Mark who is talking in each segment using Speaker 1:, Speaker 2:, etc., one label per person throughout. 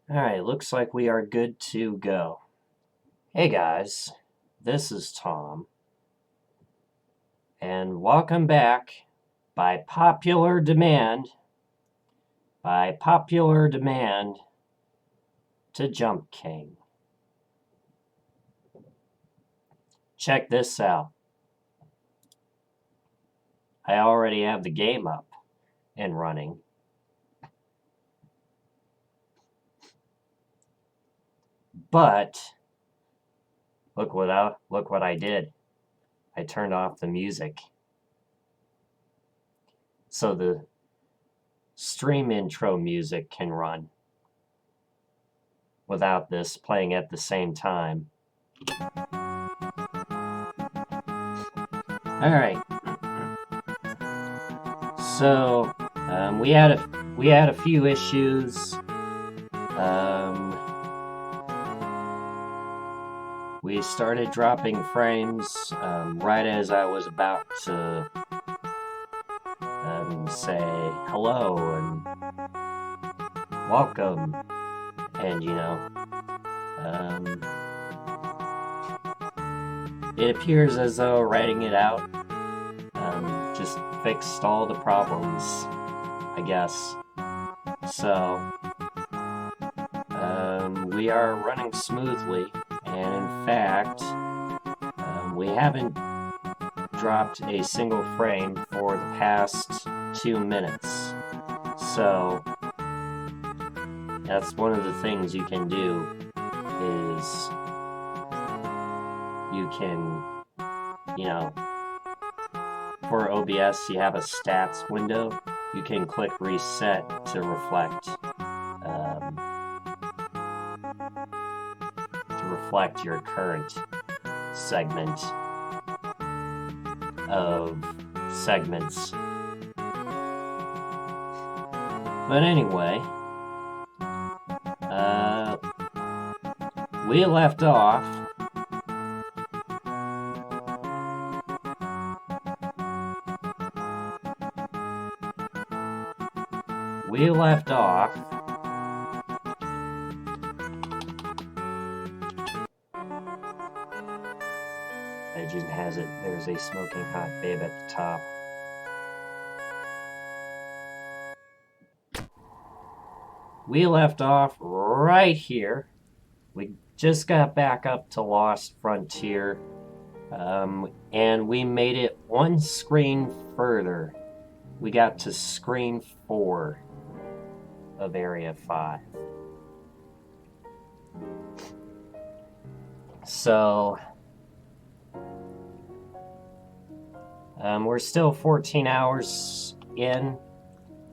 Speaker 1: Alright, looks like we are good to go. Hey guys, this is Tom, and welcome back by popular demand, to Jump King. Check this out. I already have the game up and running. But look what I did. I turned off the music. So the stream intro music can run without this playing at the same time. Alright. So we had a few issues. We started dropping frames right as I was about to say hello and welcome, and it appears as though writing it out just fixed all the problems, I guess. So we are running smoothly, and in fact we haven't dropped a single frame for the past 2 minutes. So that's one of the things you can do, is you can, for OBS you have a stats window. You can click reset to reflect your current segment of segments. But anyway, we left off Legend has it there's a smoking hot babe at the top. We left off right here. We just got back up to Lost Frontier, and we made it one screen further. We got to screen 4 of Area 5. So we're still 14 hours in,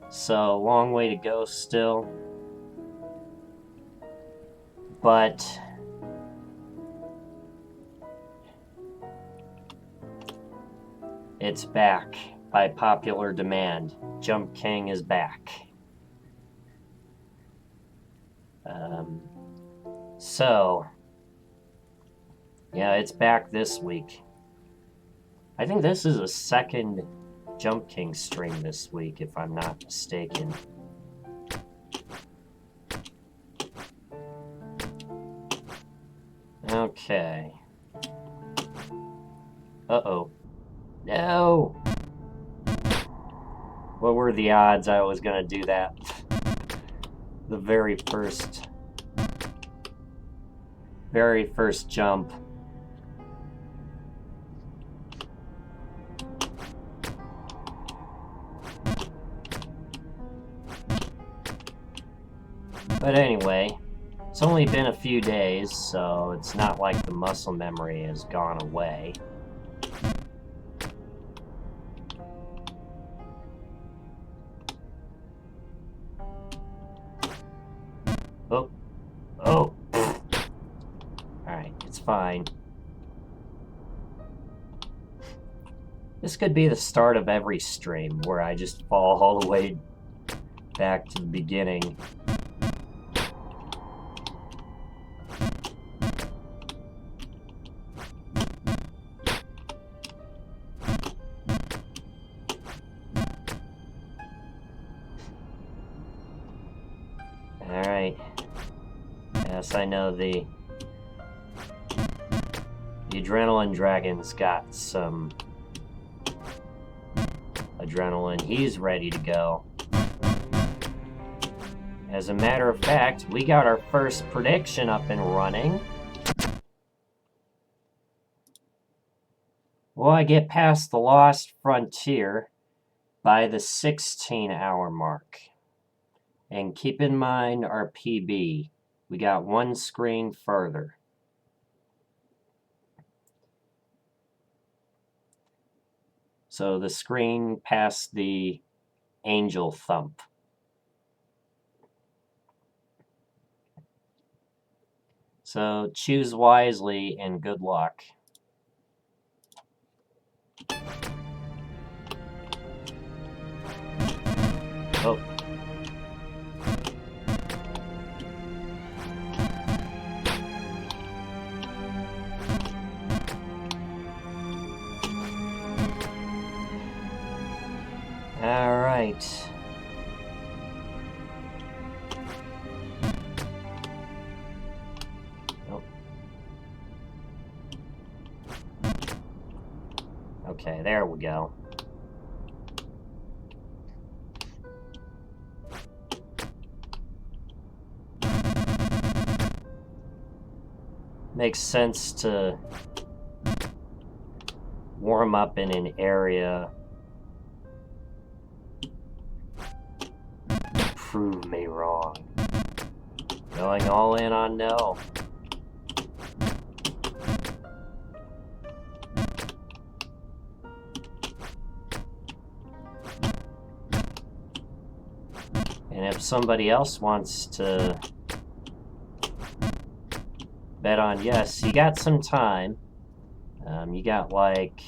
Speaker 1: so long way to go still. But it's back by popular demand. Jump King is back. So yeah, it's back this week. I think this is a second Jump King stream this week, if I'm not mistaken. Okay. Uh-oh. No! What were the odds I was gonna do that? The very first jump. But anyway, it's only been a few days, so it's not like the muscle memory has gone away. Oh! Alright, it's fine. This could be the start of every stream, where I just fall all the way back to the beginning. Alright. Yes, I know the Adrenaline Dragon's got some adrenaline. He's ready to go. As a matter of fact, we got our first prediction up and running. Will I get past the Lost Frontier by the 16-hour mark? And keep in mind our PB. We got one screen further. So the screen past the Angel Thump. So choose wisely and good luck. Oh. All right. Oh. Okay, there we go. Makes sense to warm up in an area. Prove me wrong. Going all in on no. And if somebody else wants to bet on yes, you got some time. You got like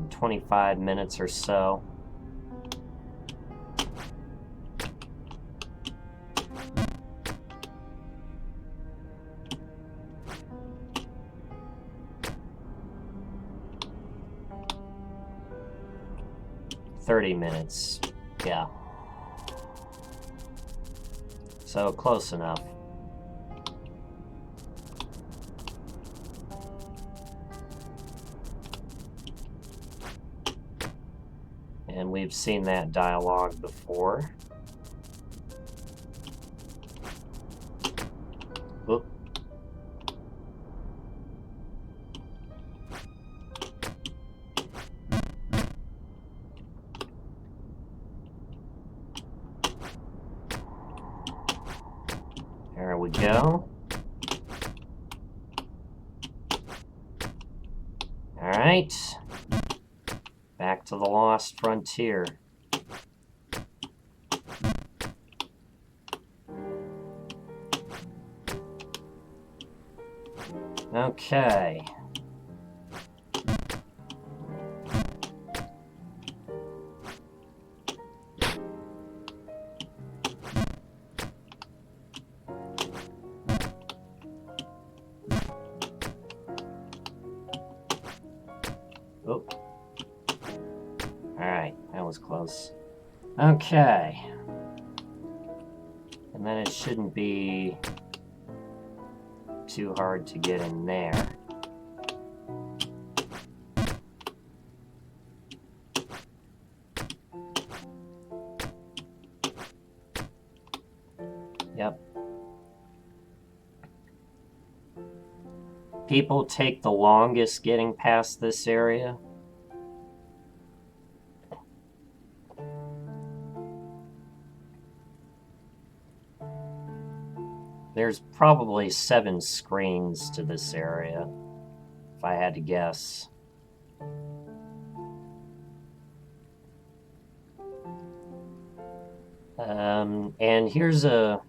Speaker 1: 25 minutes or so. $30, yeah. So close enough. And we've seen that dialogue before. Oop. There we go. All right. Back to the Lost Frontier. Okay. Oh. Alright, that was close. Okay. And then it shouldn't be too hard to get in there. Yep. People take the longest getting past this area. There's probably 7 screens to this area, if I had to guess. And here's a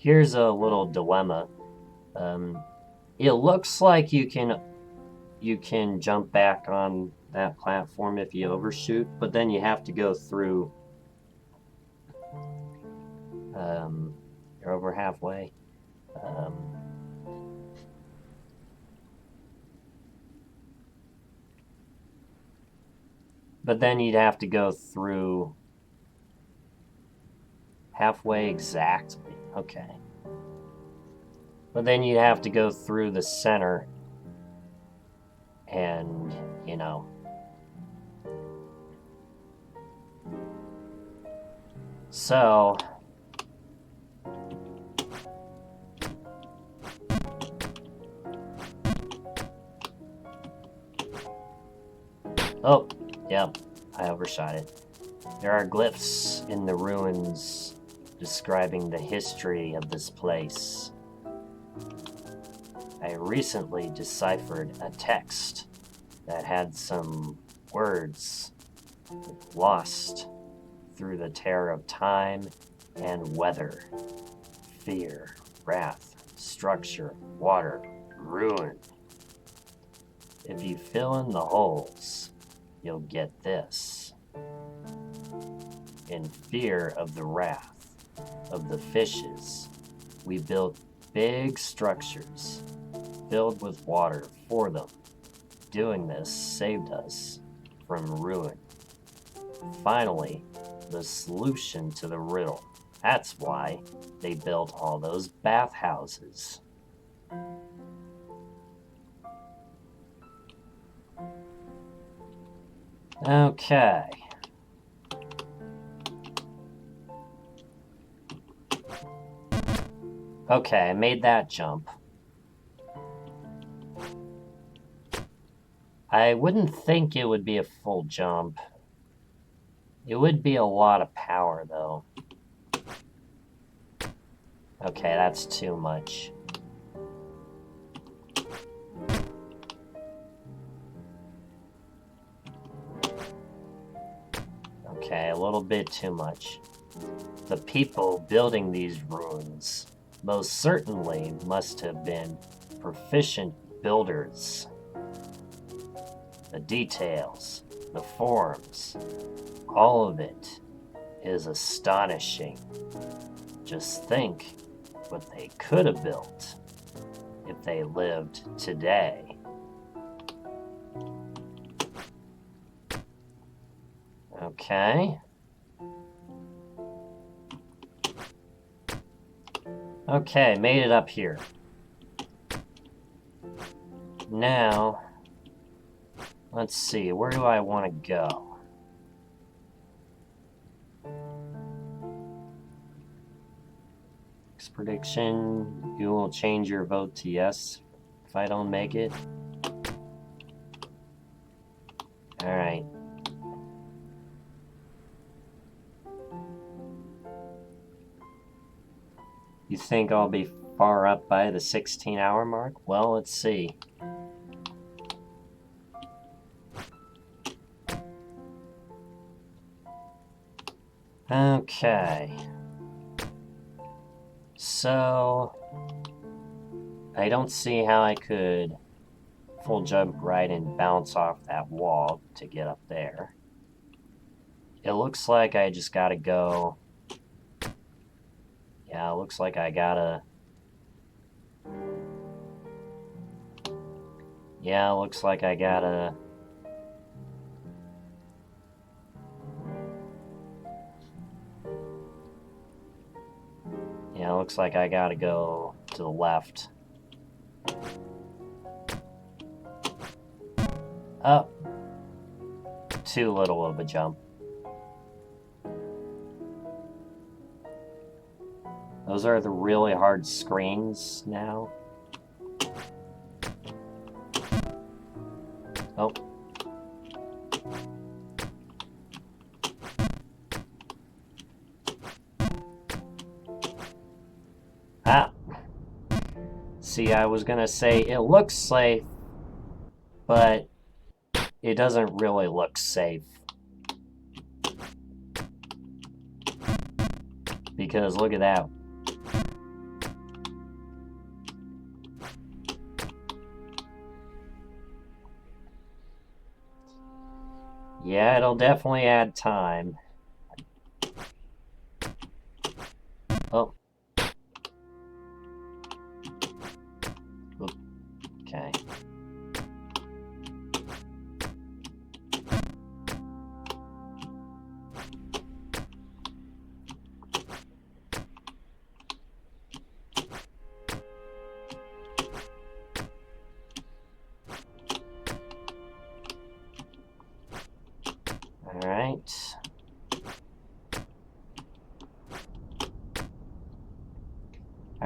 Speaker 1: little dilemma. It looks like you can jump back on that platform if you overshoot, but then you have to go through. You're over halfway. But then you'd have to go through Halfway exactly. Okay. But then you'd have to go through the center and, you know. So, oh, yep, I overshot it. There are glyphs in the ruins describing the history of this place. I recently deciphered a text that had some words lost through the terror of time and weather. Fear, wrath, structure, water, ruin. If you fill in the holes, you'll get this. In fear of the wrath of the fishes, we built big structures filled with water for them. Doing this saved us from ruin. Finally, the solution to the riddle. That's why they built all those bathhouses. Okay. Okay, I made that jump. I wouldn't think it would be a full jump. It would be a lot of power, though. Okay, that's too much. Okay, a little bit too much. The people building these ruins most certainly must have been proficient builders. The details, the forms, all of it is astonishing. Just think what they could have built if they lived today. Okay. Okay, made it up here. Now, let's see, where do I want to go? Next prediction, you will change your vote to yes if I don't make it. Alright. You think I'll be far up by the 16-hour mark? Well, let's see. Okay. So, I don't see how I could full jump right and bounce off that wall to get up there. It looks like I just gotta go. Yeah, it looks like I gotta. Yeah, it looks like I gotta. Yeah, it looks like I gotta go to the left. Oh. Too little of a jump. Those are the really hard screens now. Oh. Ah. See, I was gonna say it looks safe, but it doesn't really look safe. Because look at that. Yeah, it'll definitely add time. Oh. Okay.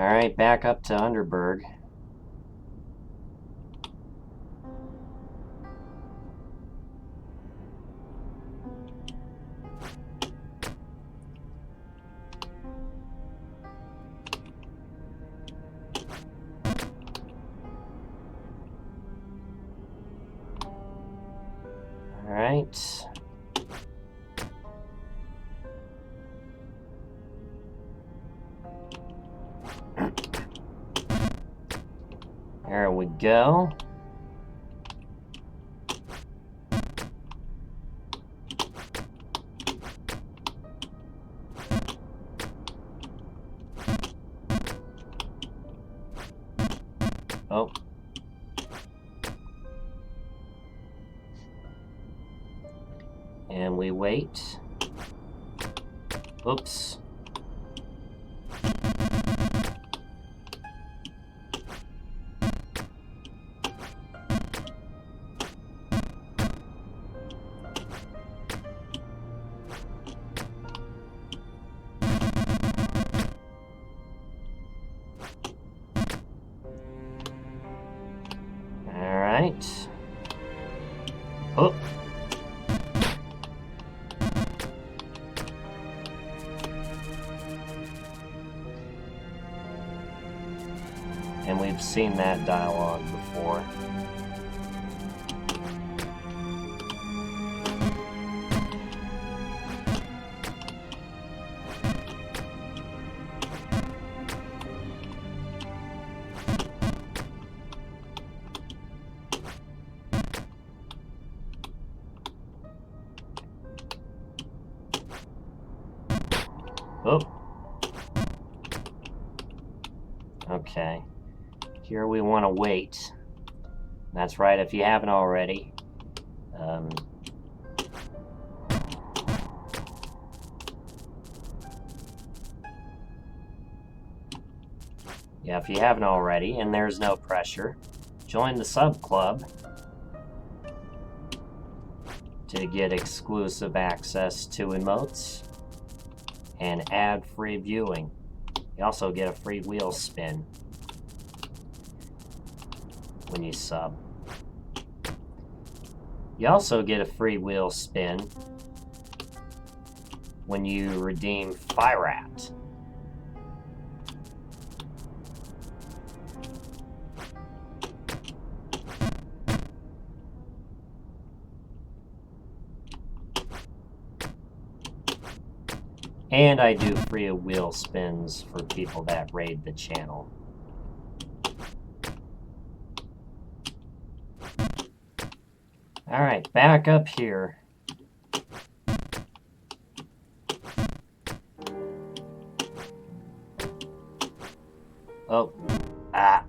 Speaker 1: Alright, back up to Underberg. Alright. There we go. Oh. And we wait. Oops. Alright. Oh. And we've seen that dialogue before. Oh. Okay. Here we want to wait. That's right, if you haven't already. Yeah, if you haven't already, and there's no pressure, join the sub club to get exclusive access to emotes and ad-free viewing. You also get a free wheel spin when you sub. You also get a free wheel spin when you redeem Firat. And I do free wheel spins for people that raid the channel. Alright, back up here. Oh. Ah.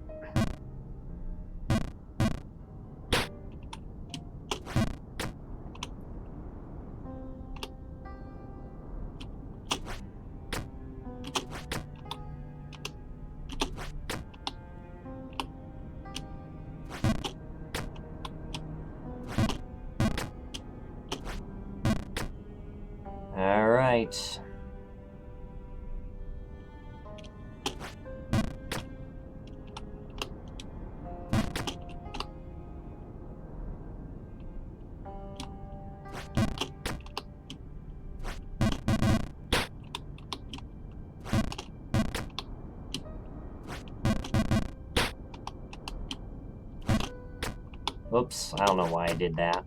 Speaker 1: Alright. Oops, I don't know why I did that.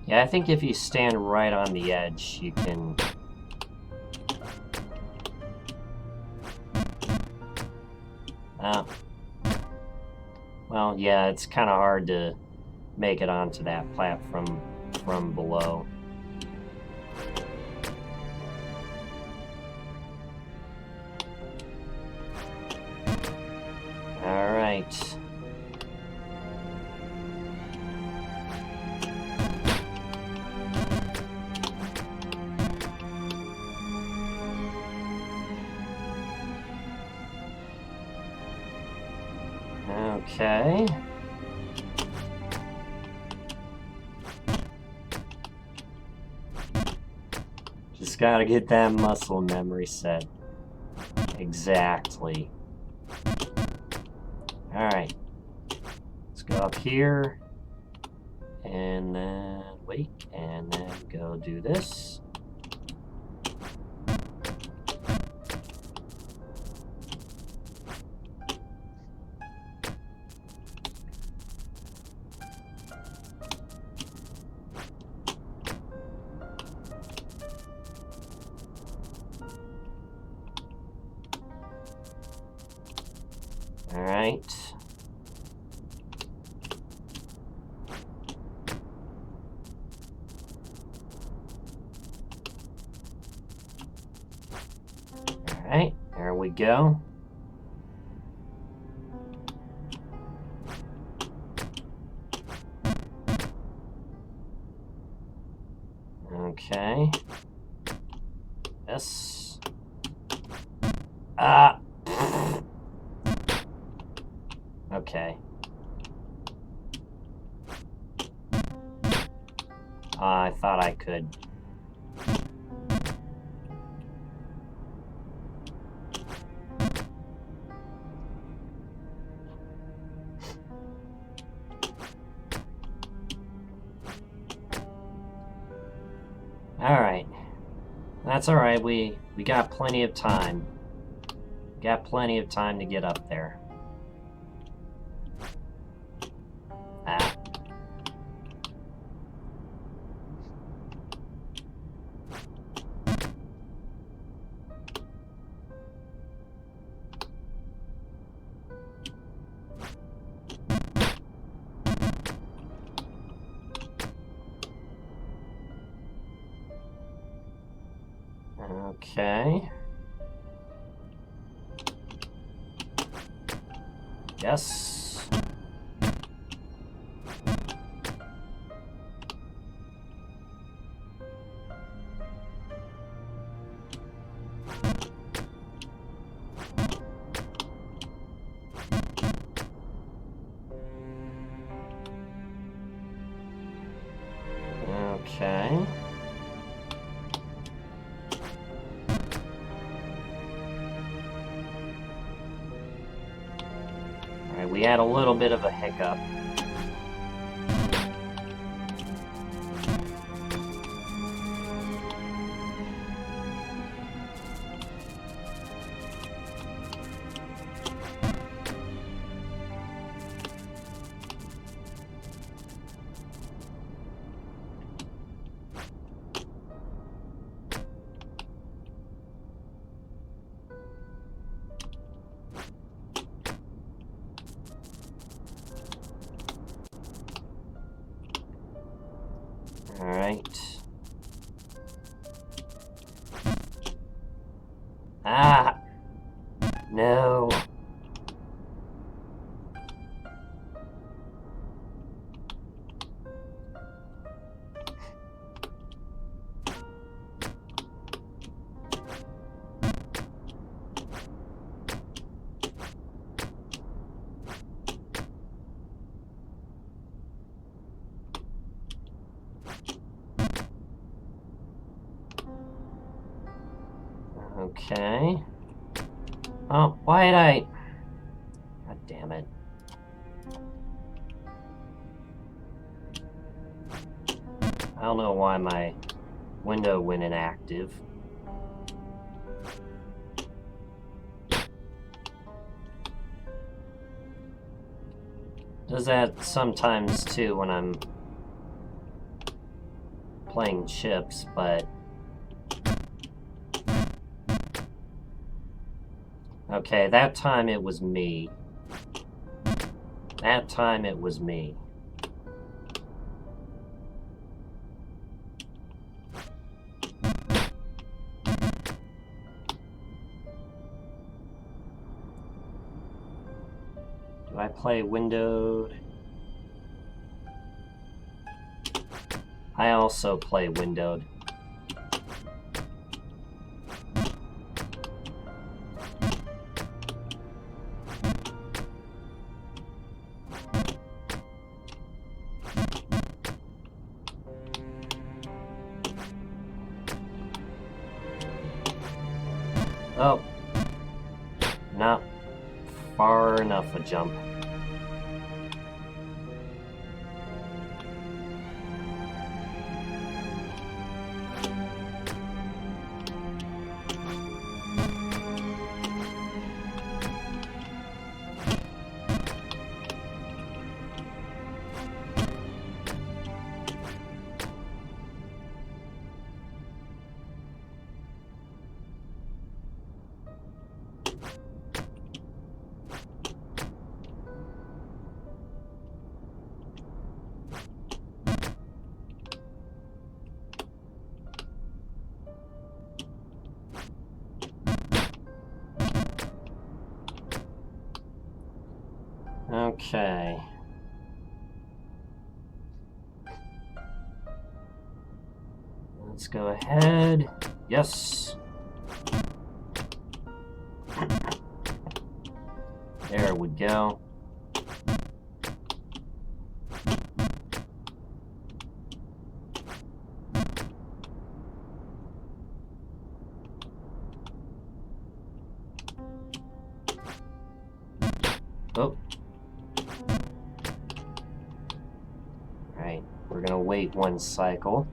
Speaker 1: Yeah, I think if you stand right on the edge, you can... well, yeah, it's kind of hard to make it onto that platform from below. Alright. Okay. Just gotta get that muscle memory set. Exactly. Alright. Let's go up here. And then wait. And then go do this. Alright. Alright, there we go. Okay. Yes. Ah! Okay. I thought I could. Alright. That's alright, we got plenty of time. Got plenty of time to get up there. Ah. Okay. Yes. Okay. Alright, we had a little bit of a hiccup. Alright. Ah! No. Okay. Oh, why did I... God damn it. I don't know why my window went inactive. Does that sometimes too when I'm playing chips, but... Okay, that time it was me. That time it was me. Do I play windowed? I also play windowed. Oh. Not far enough a jump. Okay. Let's go ahead. Yes. There we go. Oh. Right. We're gonna wait one cycle.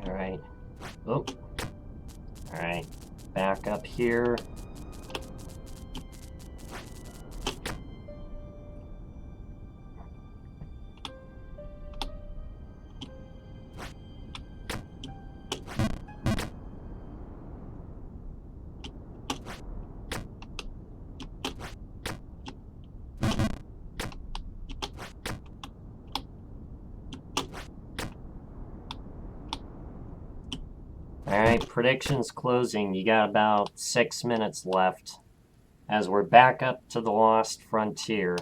Speaker 1: Alright. Oh. Alright. Back up here. Alright, predictions closing. You got about 6 minutes left as we're back up to the Lost Frontier.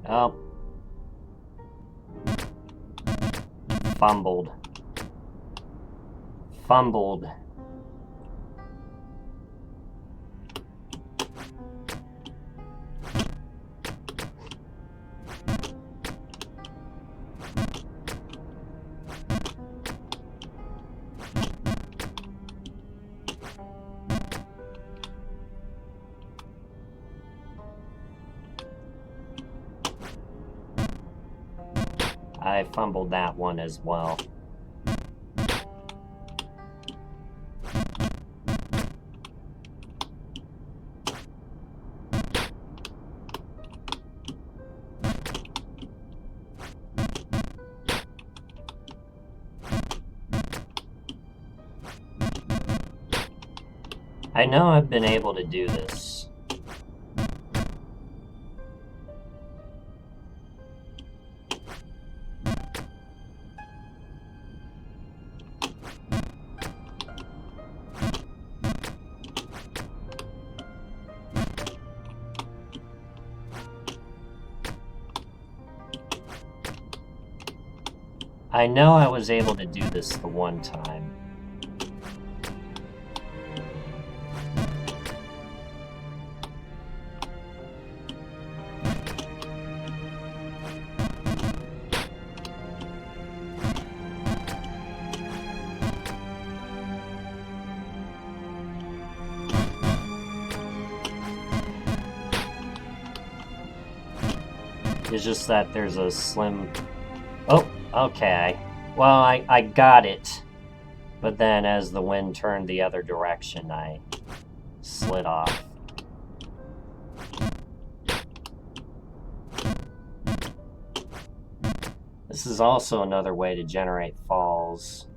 Speaker 1: Oh. Fumbled. Fumbled. I fumbled that one as well. I know I've been able to do this. I know I was able to do this the one time. It's just that there's a slim... Oh, okay. Well, I got it. But then as the wind turned the other direction, I slid off. This is also another way to generate falls.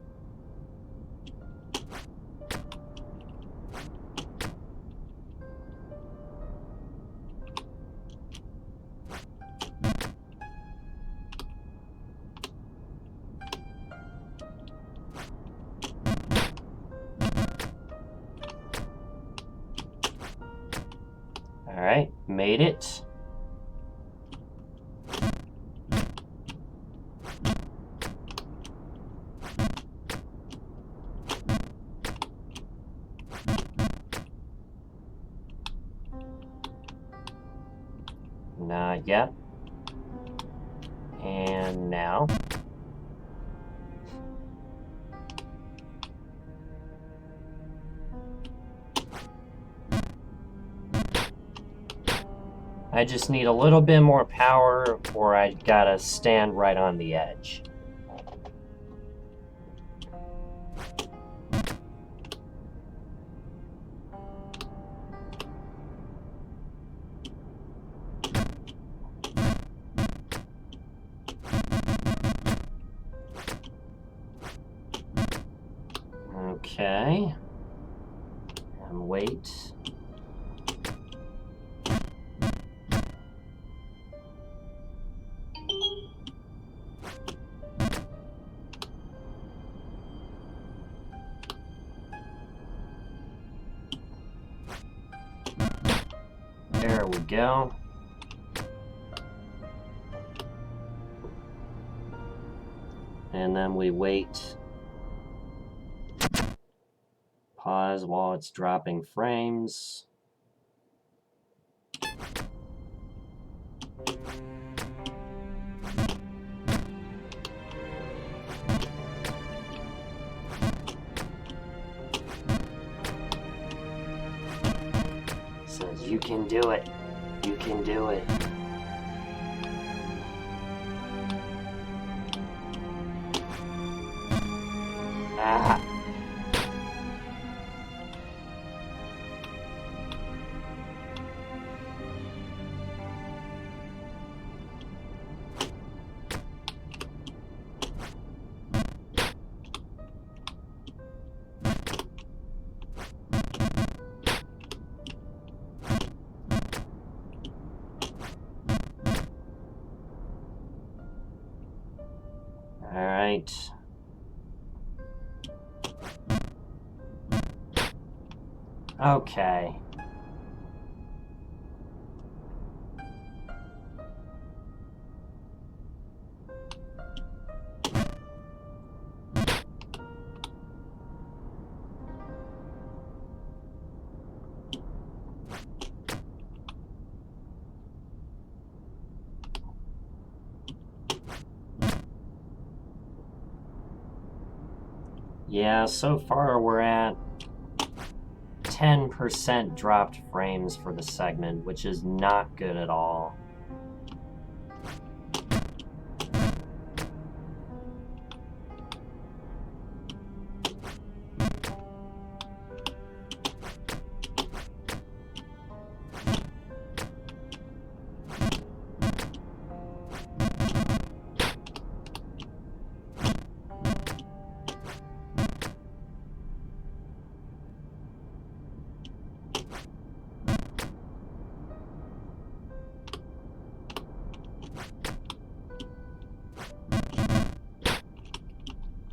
Speaker 1: made it. Not yet. And now. I just need a little bit more power, or I gotta stand right on the edge. Okay. And wait. There we go. And then we wait. Pause while it's dropping frames. Says you can do it. You can do it. Ah. All right. Okay. Yeah, so far we're at 10% dropped frames for the segment, which is not good at all.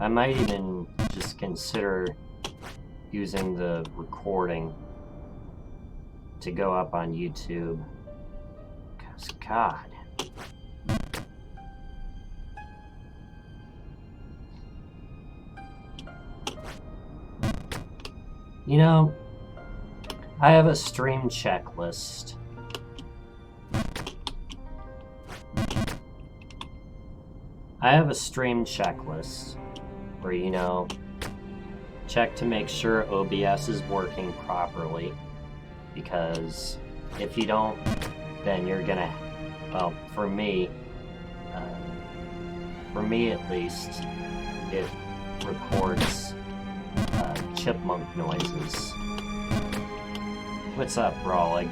Speaker 1: I might even just consider using the recording to go up on YouTube. 'Cause God. You know, I have a stream checklist. I have a stream checklist where, you know, check to make sure OBS is working properly, because if you don't, then you're gonna, well, for me at least, it records chipmunk noises. What's up, Rawlig?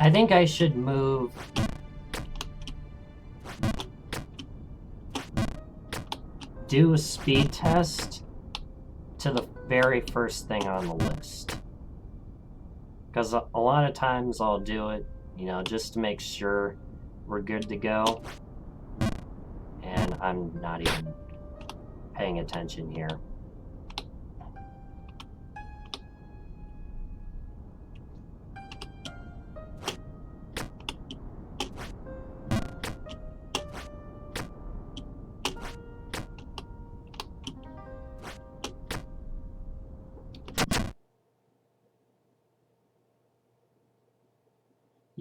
Speaker 1: I think I should move do a speed test to the very first thing on the list. Because a lot of times I'll do it, you know, just to make sure we're good to go. And I'm not even paying attention here.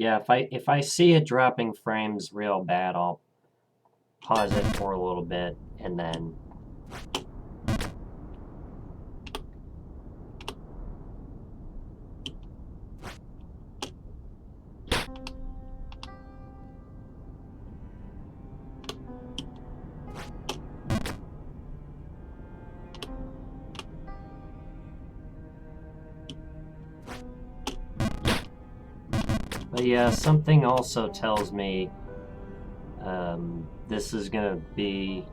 Speaker 1: Yeah, if I see it dropping frames real bad, I'll pause it for a little bit and then but yeah, something also tells me this is gonna be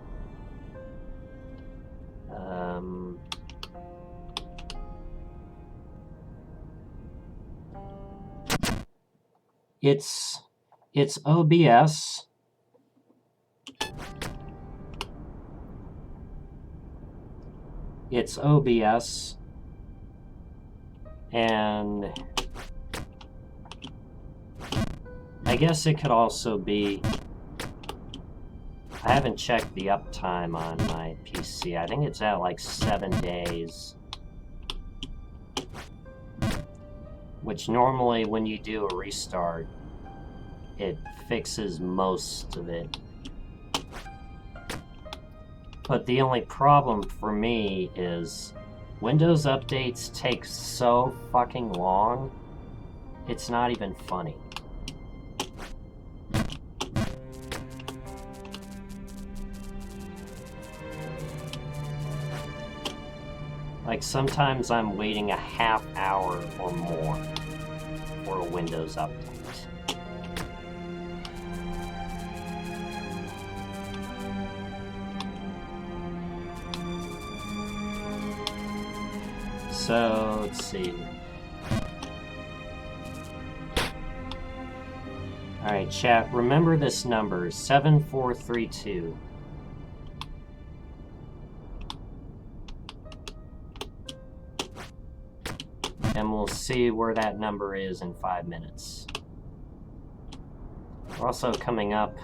Speaker 1: it's OBS. It's OBS, and I guess it could also be, I haven't checked the uptime on my PC. I think it's at like 7 days. Which normally when you do a restart, it fixes most of it. But the only problem for me is Windows updates take so fucking long, it's not even funny. Like sometimes I'm waiting a half hour or more for a Windows update. So, let's see. Alright, chat, remember this number, 7432. And we'll see where that number is in 5 minutes. We're also coming up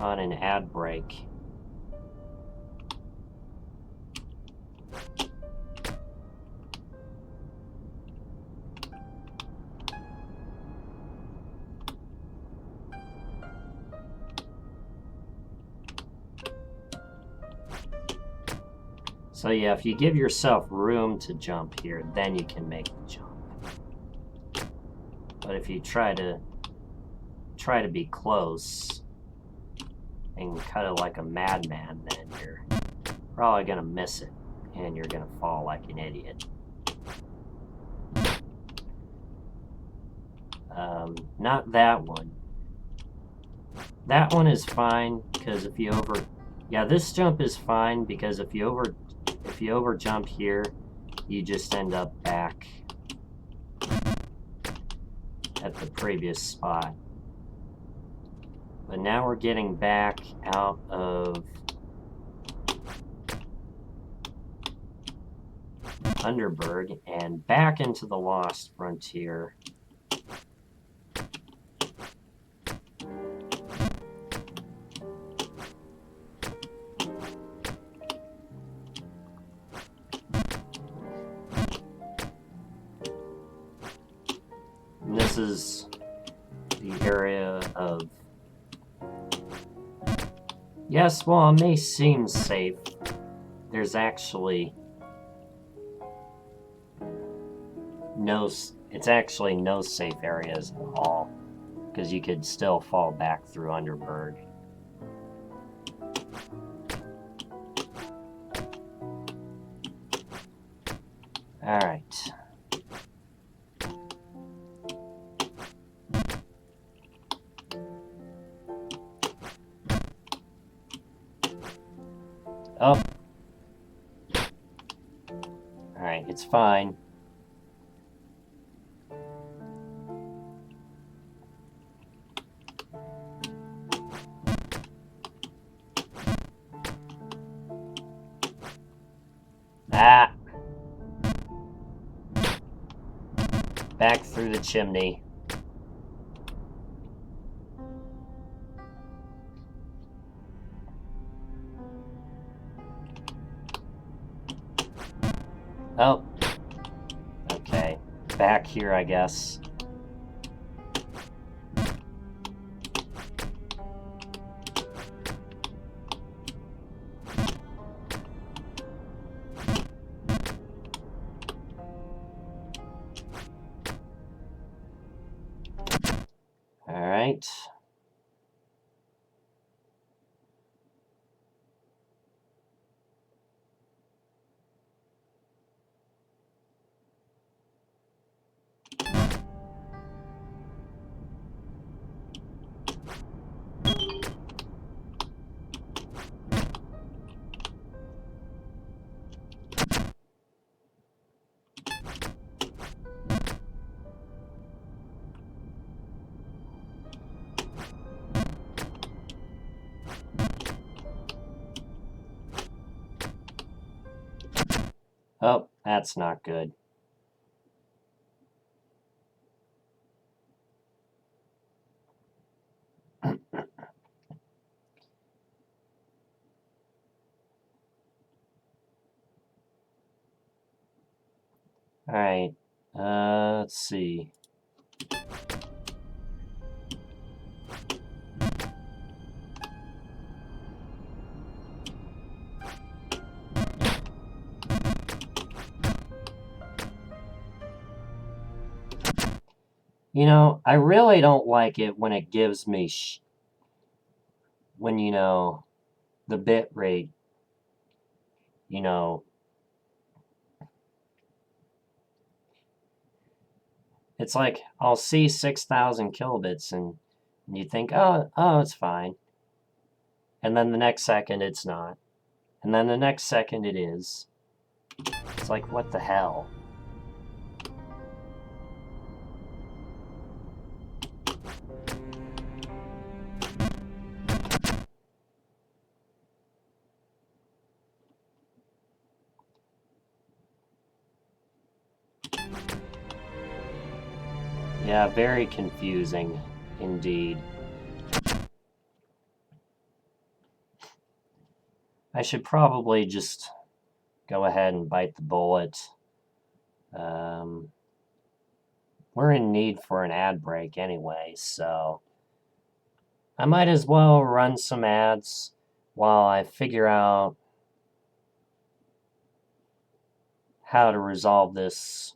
Speaker 1: on an ad break. So yeah, if you give yourself room to jump here, then you can make the jump. But if you try to be close and cut it like a madman, then you're probably gonna miss it and you're gonna fall like an idiot. Not that one. That one is fine because if you yeah, this jump is fine because if you over jump here, you just end up back at the previous spot. But now we're getting back out of Underberg and back into the Lost Frontier. And this is the area of... Yes, while it may seem safe, there's actually it's actually no safe areas at all, because you could still fall back through Underberg. Alright. Oh. Alright, it's fine. Ah! Back through the chimney. Oh. Okay. Back here, I guess. right. Oh, that's not good. Alright, let's see. You know, I really don't like it when it gives me when, the bit rate, it's like I'll see 6,000 kilobits and you think, oh, it's fine. And then the next second it's not. And then the next second it is. It's like, what the hell? Yeah, very confusing indeed. I should probably just go ahead and bite the bullet. We're in need for an ad break anyway, so I might as well run some ads while I figure out how to resolve this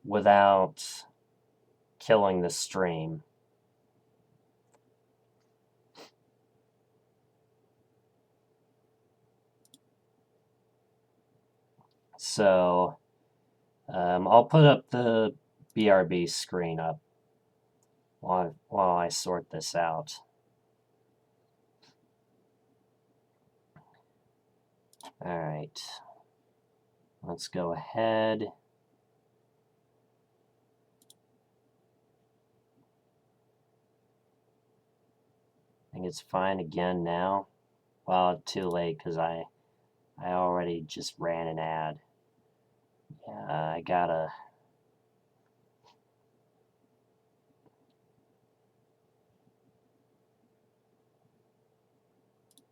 Speaker 1: without killing the stream. So I'll put up the BRB screen up while I sort this out. All right, let's go ahead. I think it's fine again now. Well, too late because I already just ran an ad. Yeah, I gotta.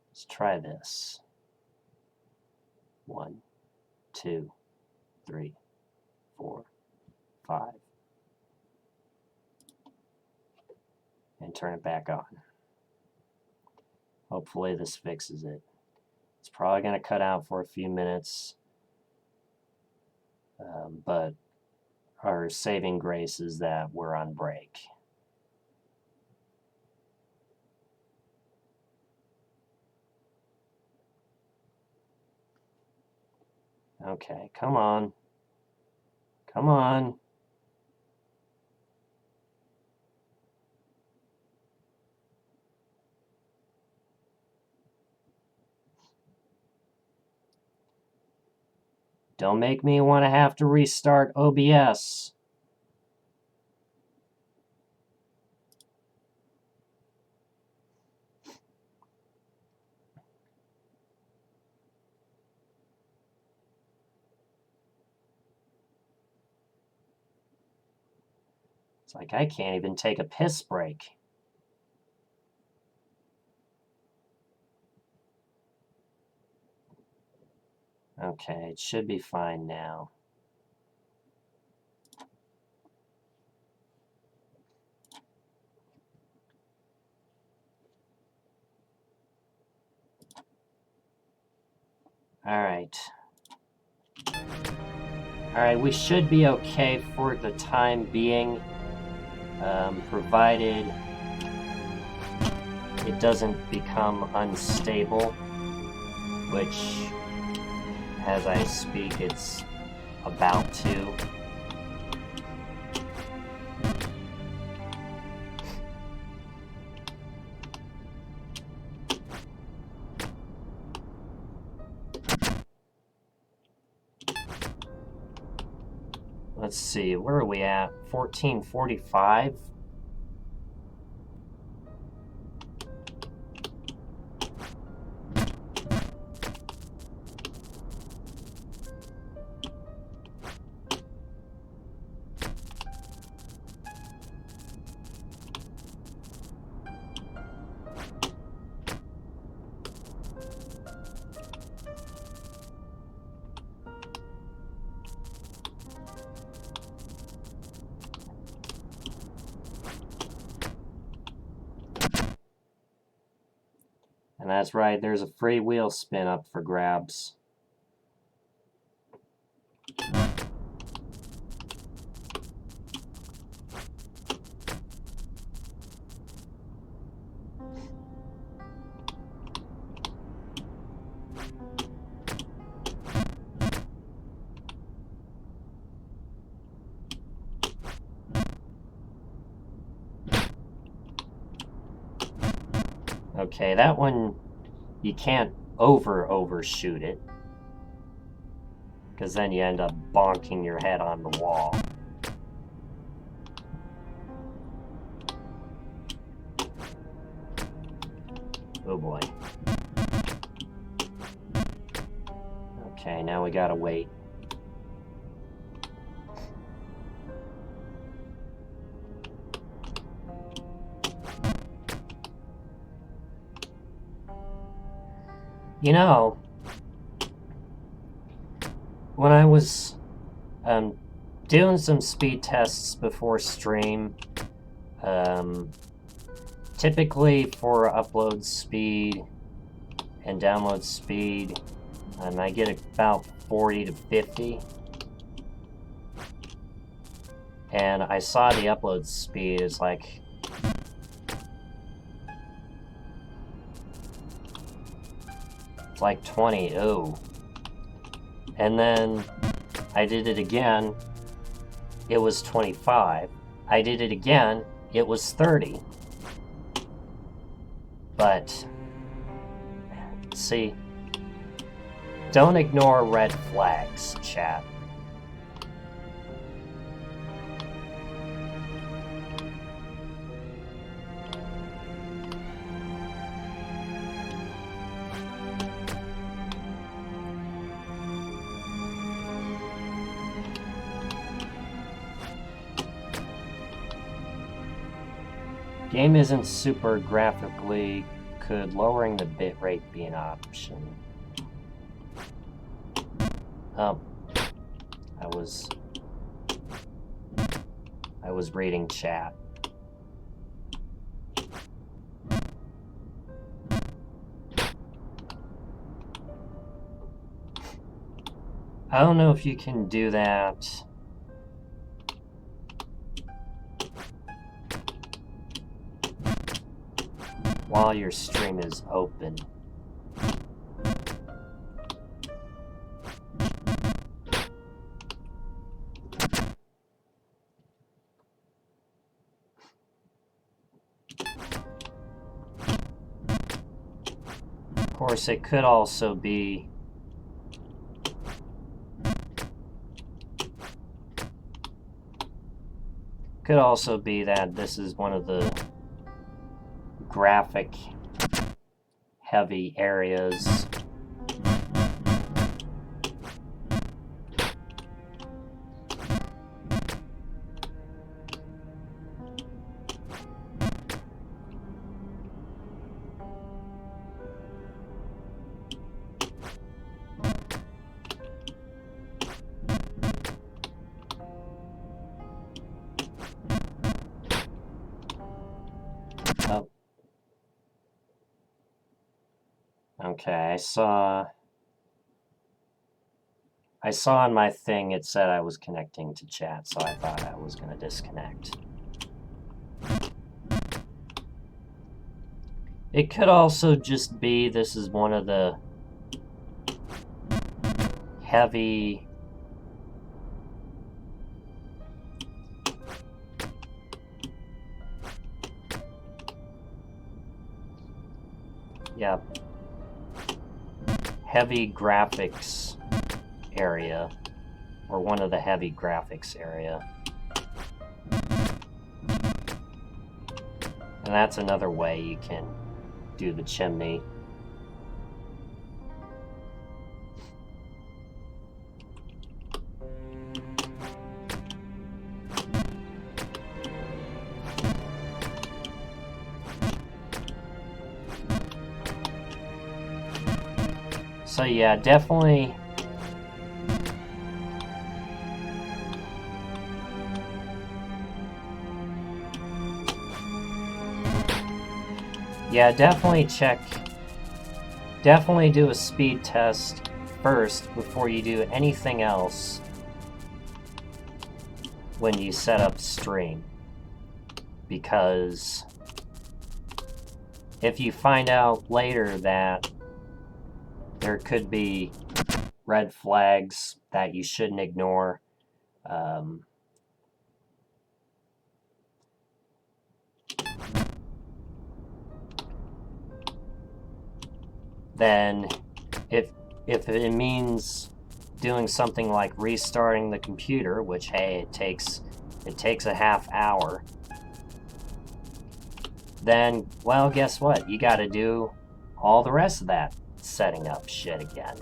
Speaker 1: Let's try this. 1, 2, 3, 4, 5. And turn it back on. Hopefully this fixes it. It's probably going to cut out for a few minutes. But our saving grace is that we're on break. Okay, come on. Come on. Don't make me want to have to restart OBS. It's like I can't even take a piss break. Okay, it should be fine now. Alright. Alright, we should be okay for the time being. provided it doesn't become unstable, which, as I speak, it's about to. Let's see, where are we at? 1445? And that's right, there's a free wheel spin up for grabs. Okay, that one, you can't overshoot it, because then you end up bonking your head on the wall. Oh boy. Okay, now we gotta wait. You know, when I was doing some speed tests before stream, typically for upload speed and download speed, I get about 40 to 50. And I saw the upload speed is like... it's like 20, ooh. And then I did it again, it was 25. I did it again, it was 30. But, see, don't ignore red flags, chat. Game isn't super graphically. Could lowering the bitrate be an option? Oh, I was reading chat. I don't know if you can do that while your stream is open. Of course, it could also be that this is one of the graphic heavy areas. Oh. Okay, I saw on my thing it said I was connecting to chat, so I thought I was going to disconnect. It could also just be this is one of the heavy heavy graphics area, or one of the heavy graphics area. And that's another way you can do the chimney. So yeah, definitely definitely do a speed test first before you do anything else when you set up stream. Because if you find out later that there could be red flags that you shouldn't ignore, then if it means doing something like restarting the computer, which hey, it takes a half hour, then well, guess what? You got to do all the rest of that setting up shit again.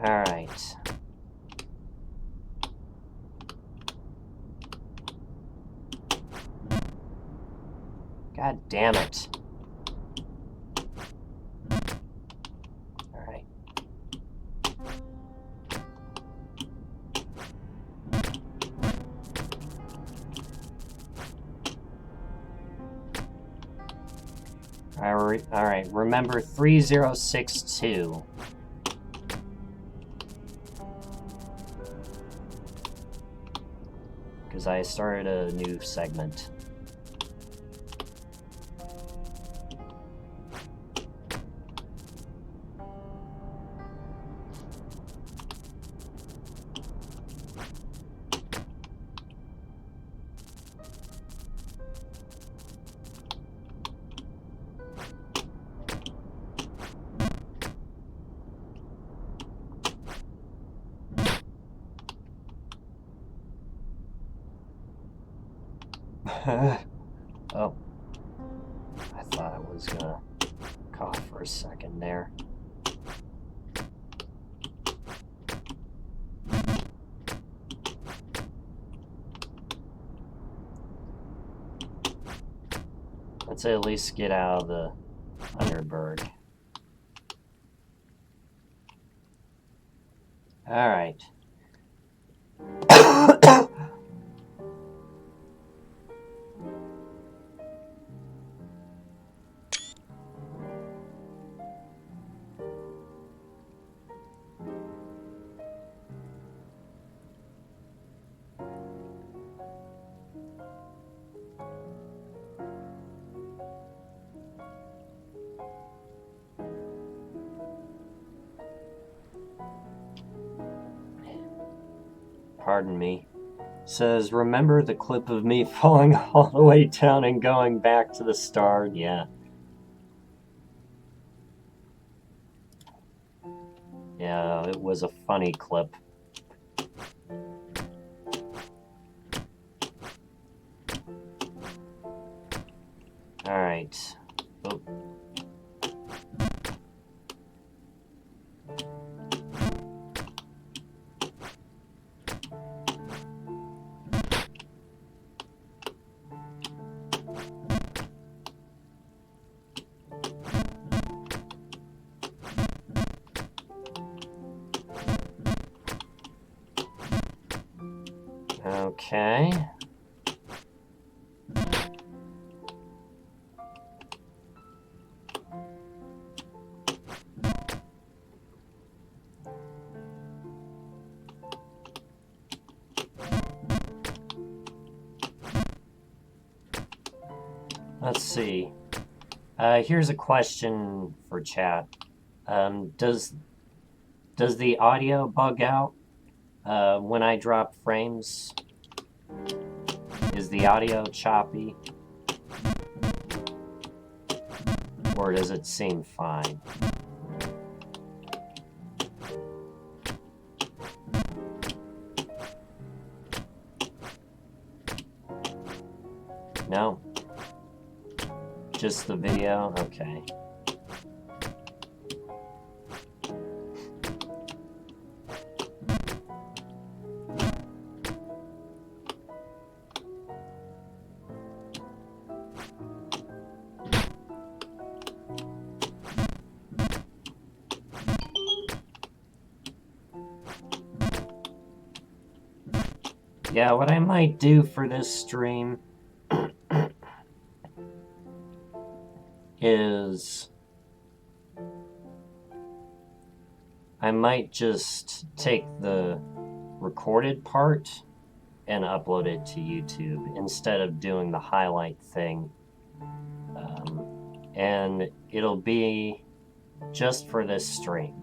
Speaker 1: All right. God damn it. All right. All right. Remember 3062. Because I started a new segment. Oh, I thought I was gonna cough for a second there. Let's at least get out of the Underberg. All right. Pardon me. Says, remember the clip of me falling all the way down and going back to the start? Yeah. Yeah, it was a funny clip. All right. Oh. Okay. let's see. Here's a question for chat. Does the audio bug out when I drop frames? Is the audio choppy? Or does it seem fine? No? Just the video? Okay. Yeah, what I might do for this stream is I might just take the recorded part and upload it to YouTube instead of doing the highlight thing. And it'll be just for this stream.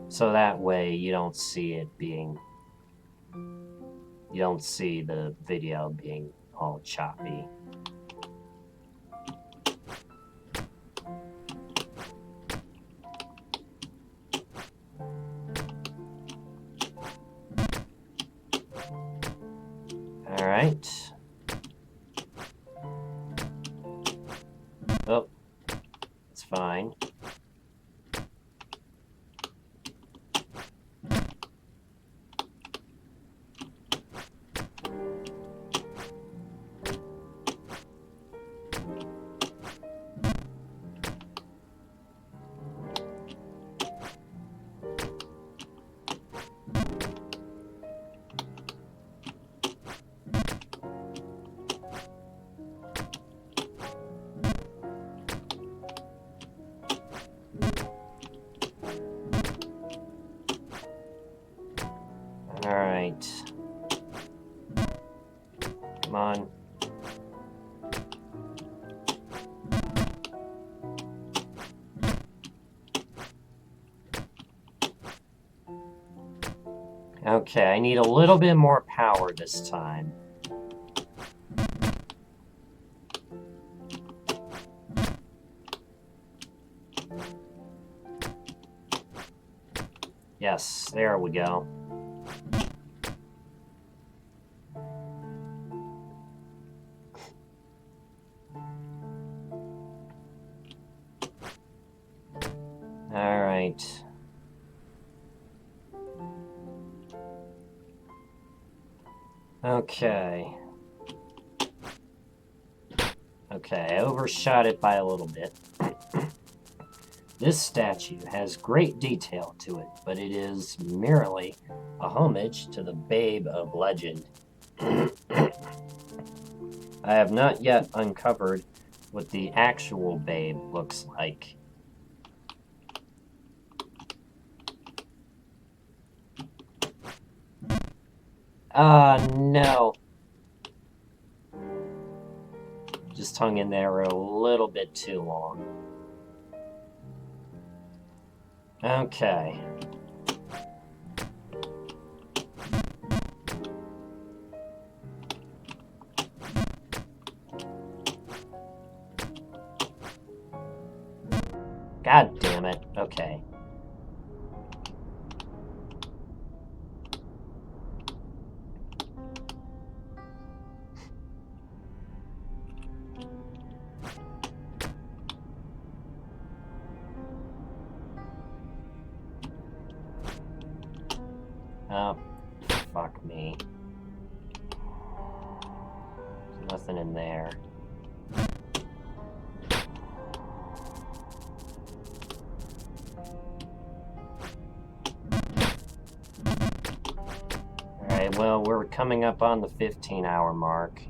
Speaker 1: So that way you don't see it being, you don't see the video being all choppy. All right. Oh, it's fine. All right. Come on. Okay, I need a little bit more power this time. Yes, there we go. All right. Okay. Okay, I overshot it by a little bit. This statue has great detail to it, but it is merely a homage to the Babe of Legend. I have not yet uncovered what the actual Babe looks like. No. Just hung in there a little bit too long. Okay. God damn it. Okay. Oh, fuck me. There's nothing in there. Alright, well, we're coming up on the 15-hour mark.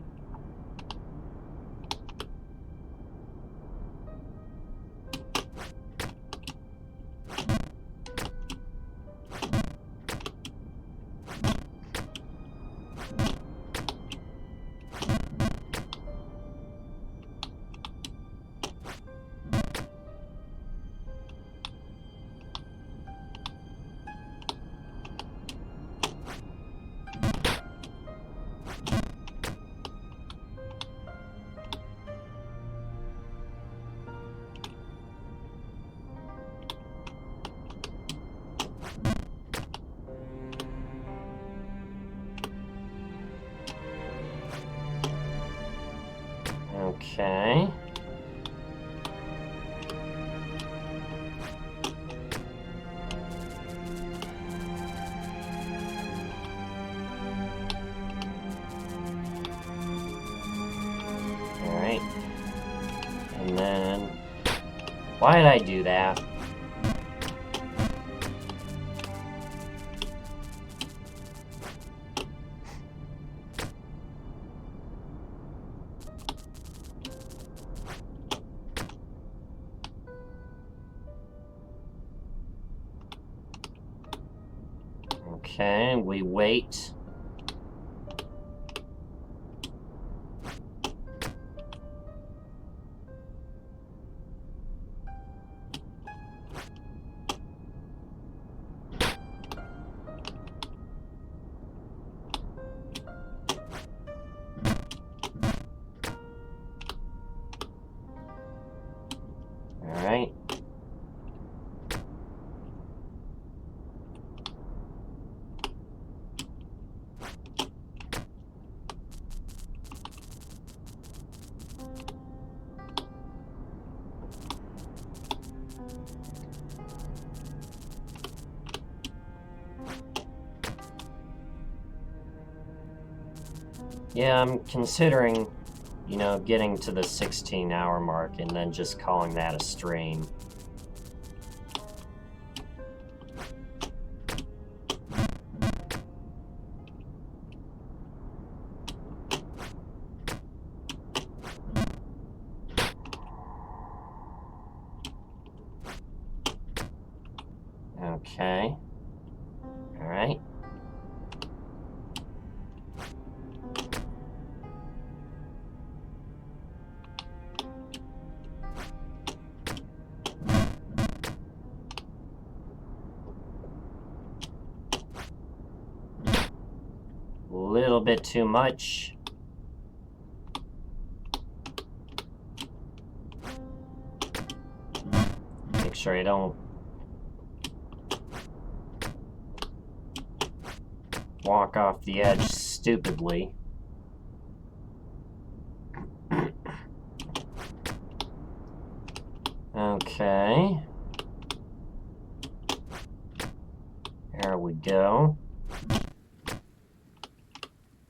Speaker 1: Okay. Alright. And then... Why did I do that? Okay, we wait. Alright. Yeah, I'm considering, you know, getting to the 16-hour mark and then just calling that a stream. Okay. Alright. Little bit too much. Make sure I don't walk off the edge stupidly. Okay. There we go.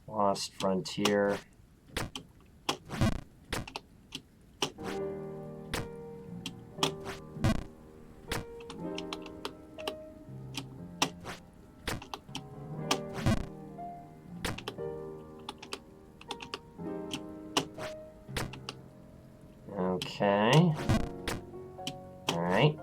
Speaker 1: Lost Frontier. Okay. All right.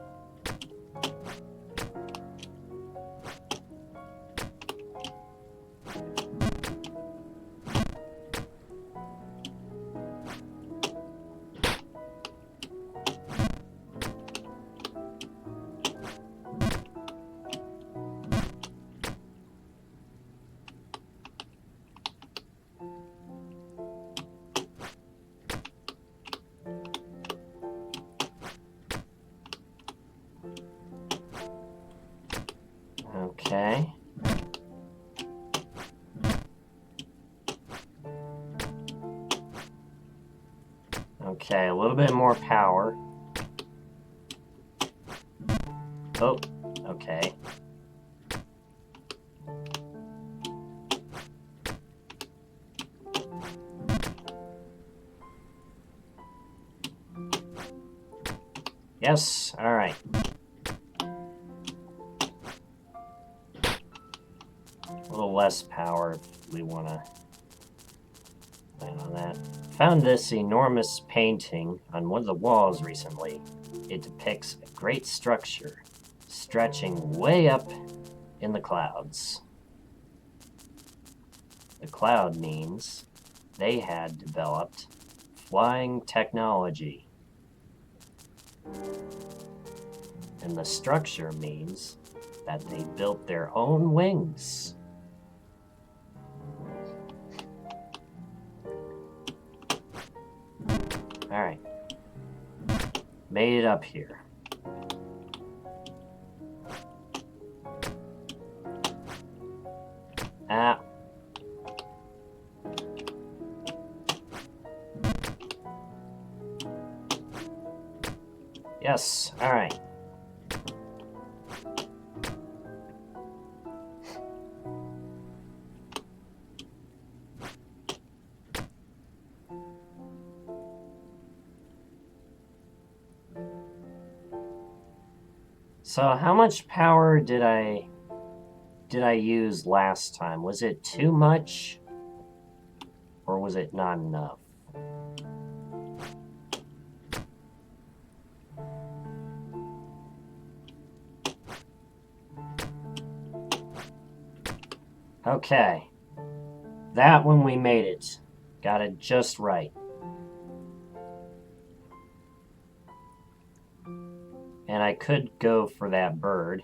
Speaker 1: Okay. Okay, a little bit more power. Oh, okay. Yes, all right. A little less power if we want to plan on that. Found this enormous painting on one of the walls recently. It depicts a great structure stretching way up in the clouds. The cloud means they had developed flying technology. And the structure means that they built their own wings. All right. Made it up here. Ah. Yes, alright. So how much power did I use last time? Was it too much? Or was it not enough? Okay. That one we made it. Got it just right. And I could go for that bird,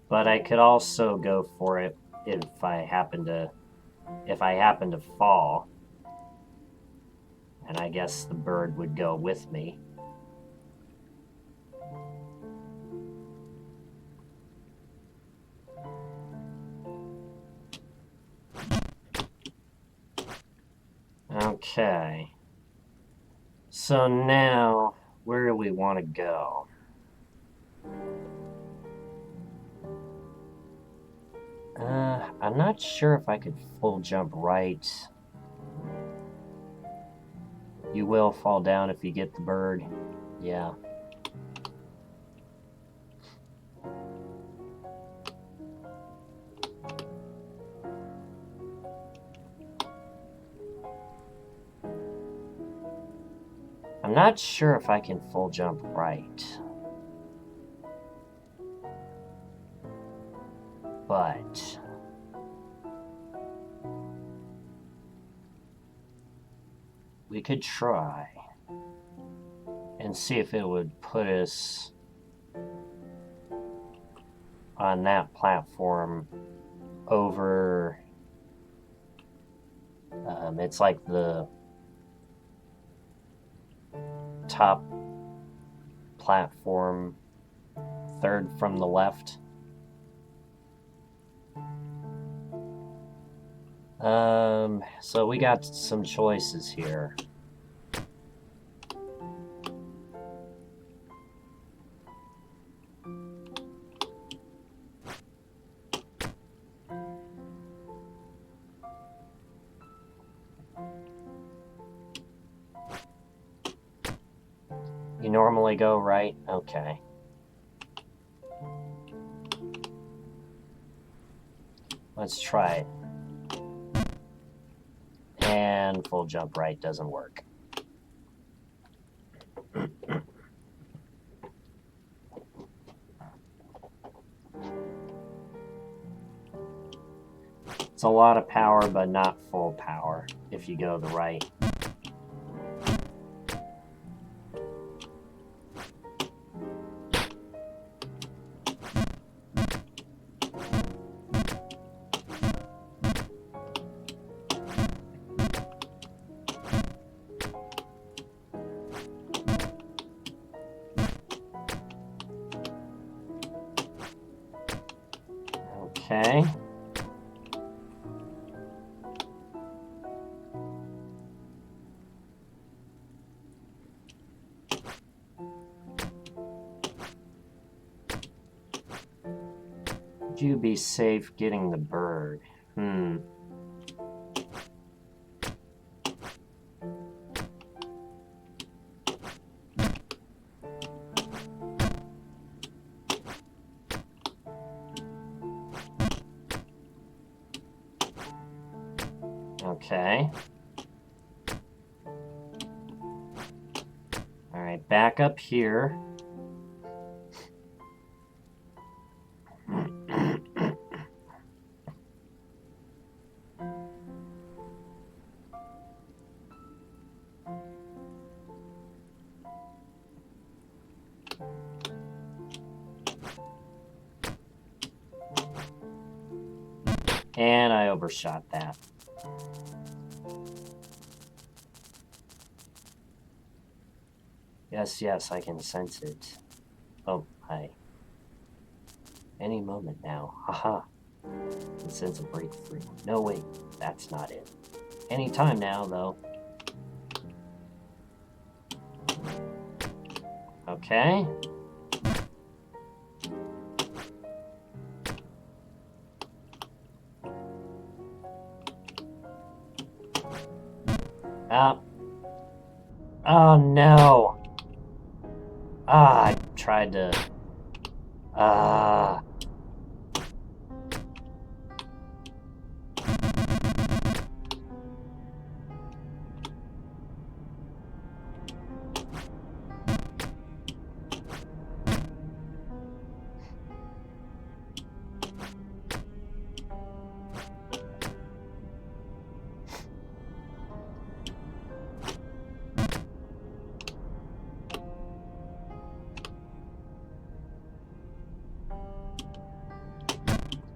Speaker 1: but I could also go for it if I happen to fall. And I guess the bird would go with me. Okay. So now, where do we want to go? I'm not sure if I could full jump right. You will fall down if you get the bird. Yeah. I'm not sure if I can full jump right. But we could try and see if it would put us on that platform over. It's like the top platform, third from the left. So we got some choices here. You normally go right? Okay. Let's try it. And full jump right doesn't work. It's a lot of power, but not full power if you go the right. Okay. Would you be safe getting the bird? Okay. Alright, back up here. And I overshot that. Yes, I can sense it. Oh, hi. Any moment now. Haha. I can sense a breakthrough. No, wait. That's not it. Any time now, though. Okay. Oh no! I tried to...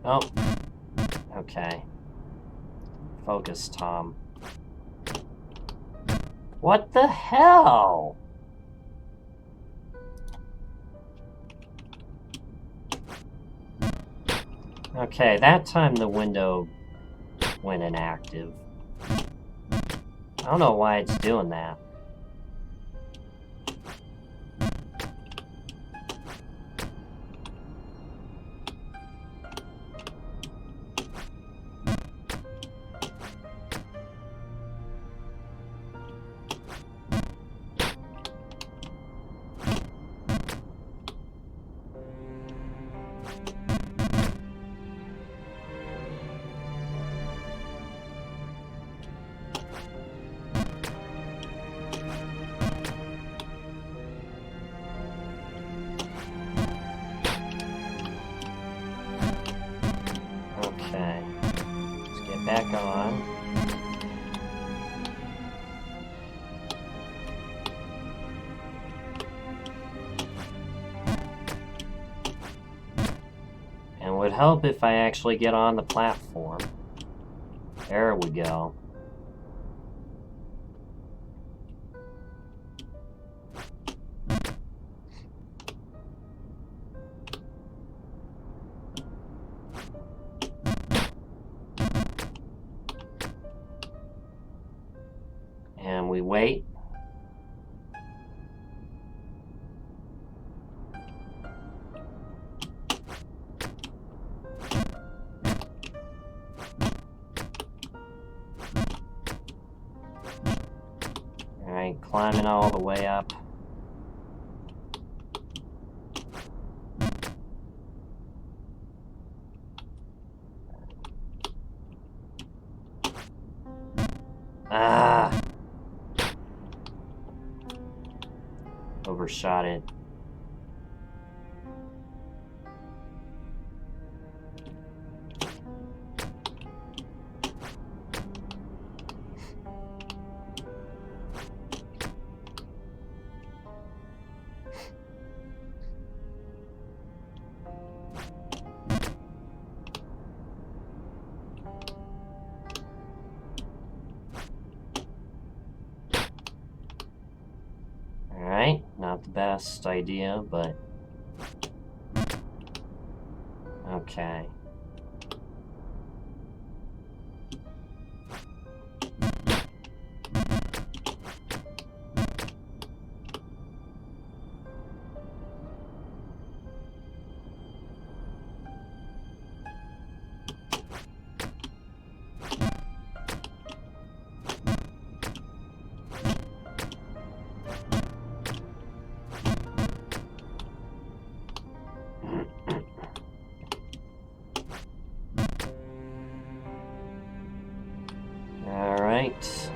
Speaker 1: Oh. Okay. Focus, Tom. What the hell? Okay, that time the window went inactive. I don't know why it's doing that. Okay. Let's get back on. And it would help if I actually get on the platform. There we go. And we wait. Alright, climbing all the way up. Overshot it. Alright, not the best idea, but... Okay. Alright.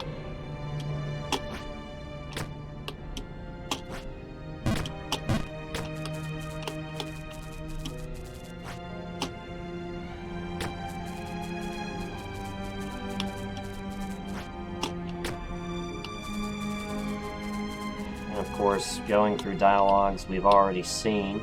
Speaker 1: And of course, going through dialogues we've already seen.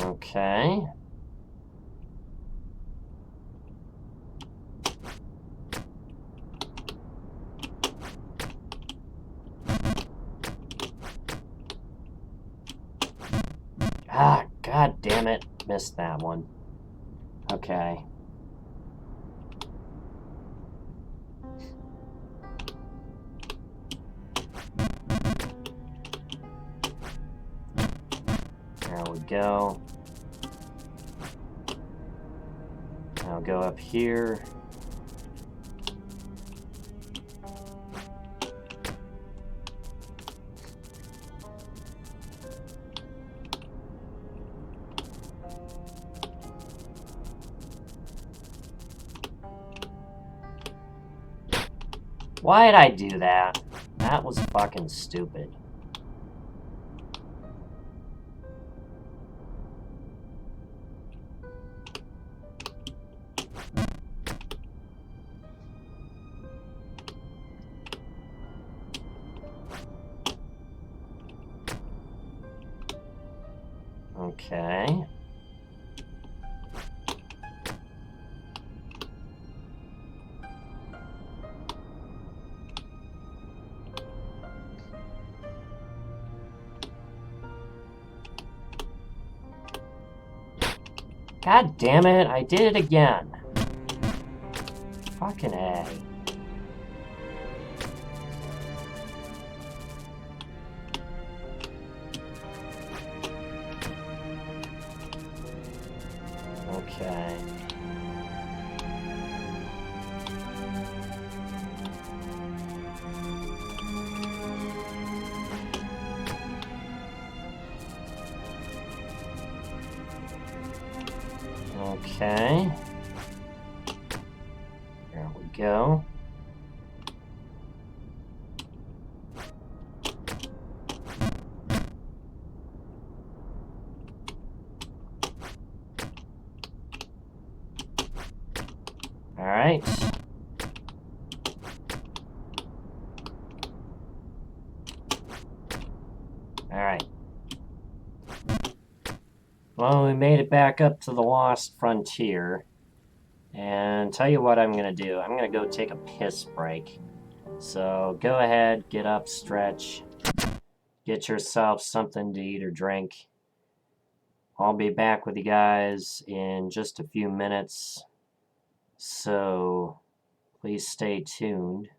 Speaker 1: Okay. Ah, god damn it. Missed that one. Okay. There we go. I'll go up here. Why did I do that? That was fucking stupid. Okay. God damn it, I did it again. Fucking A. Okay. Okay. There we go. Alright. Alright. Well, we made it back up to the Lost Frontier. And tell you what I'm going to do. I'm going to go take a piss break. So go ahead, get up, stretch. Get yourself something to eat or drink. I'll be back with you guys in just a few minutes. So please stay tuned.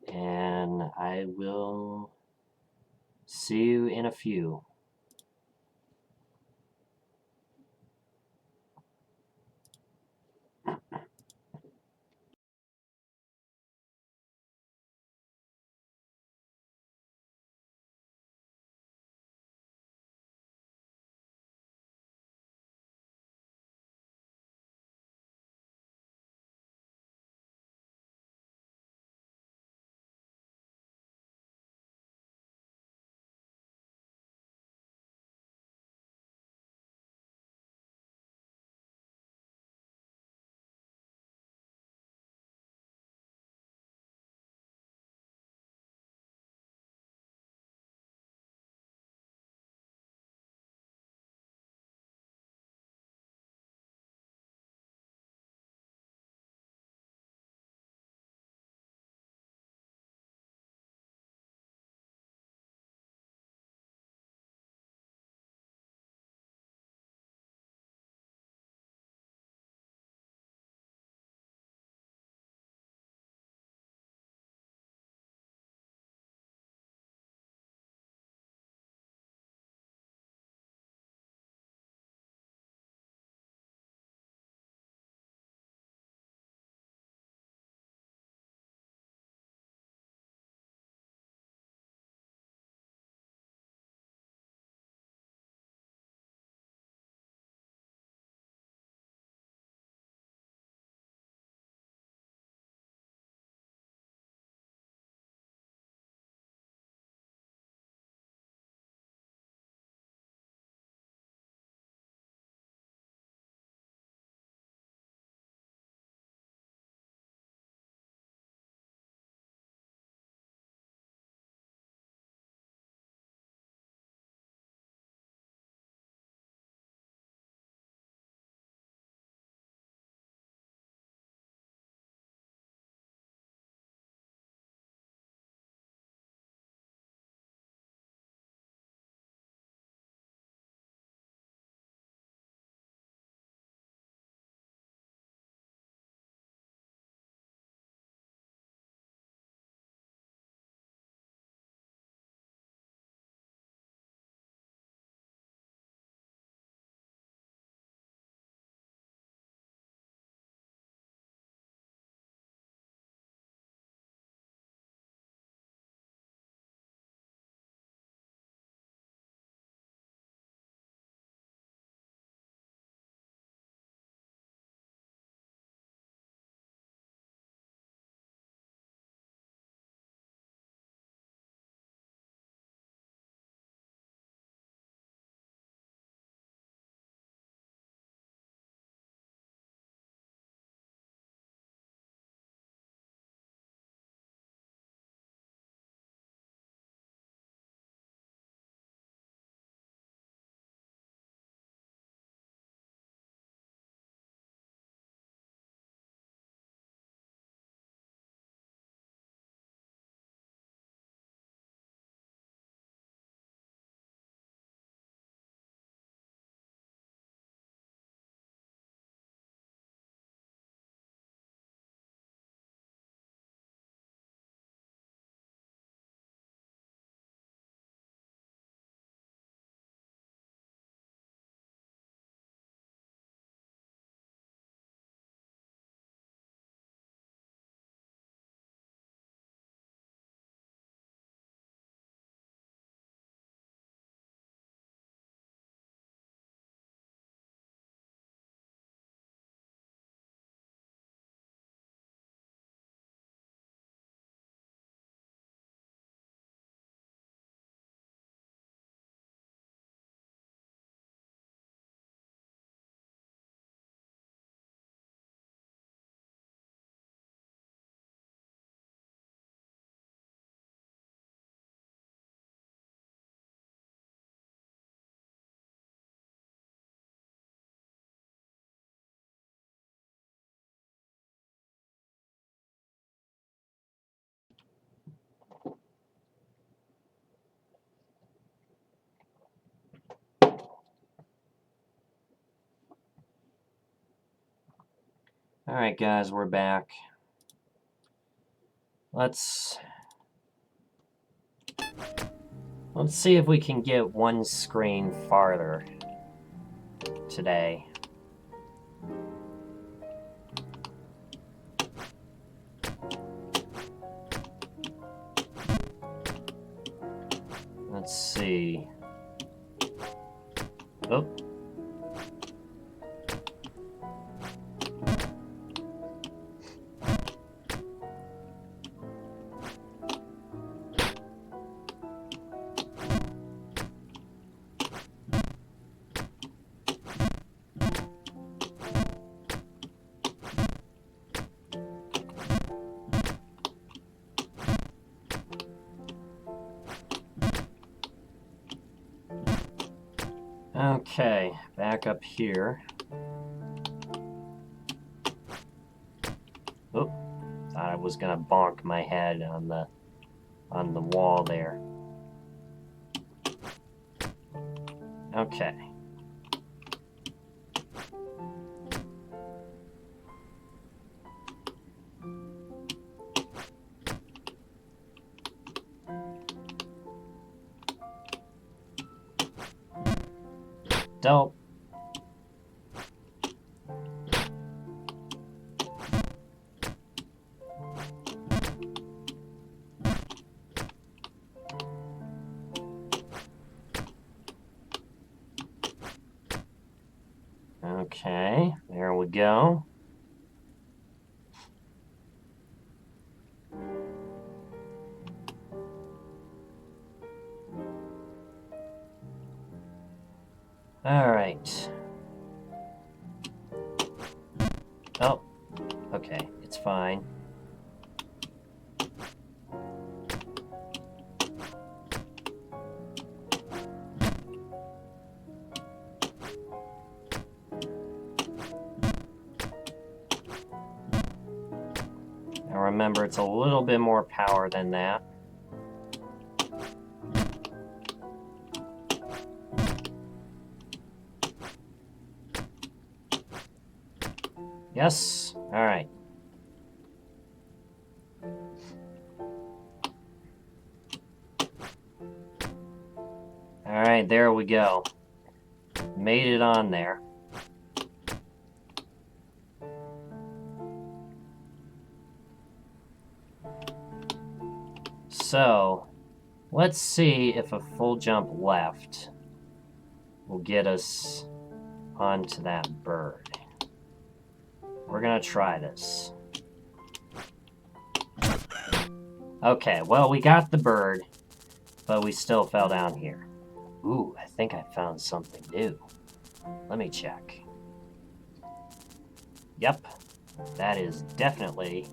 Speaker 1: And I will see you in a few. Alright guys, we're back. Let's see if we can get one screen farther today. Let's see. Oh. Okay, back up here. Oh, thought I was gonna bonk my head on the wall there. Okay. Dope. Okay, there we go. All right. Oh, okay, it's fine. Now remember, it's a little bit more power than that. Yes, all right. All right, there we go. Made it on there. So, let's see if a full jump left will get us onto that bird. We're gonna try this. Okay, well, we got the bird, but we still fell down here. Ooh, I think I found something new. Let me check. Yep, that is definitely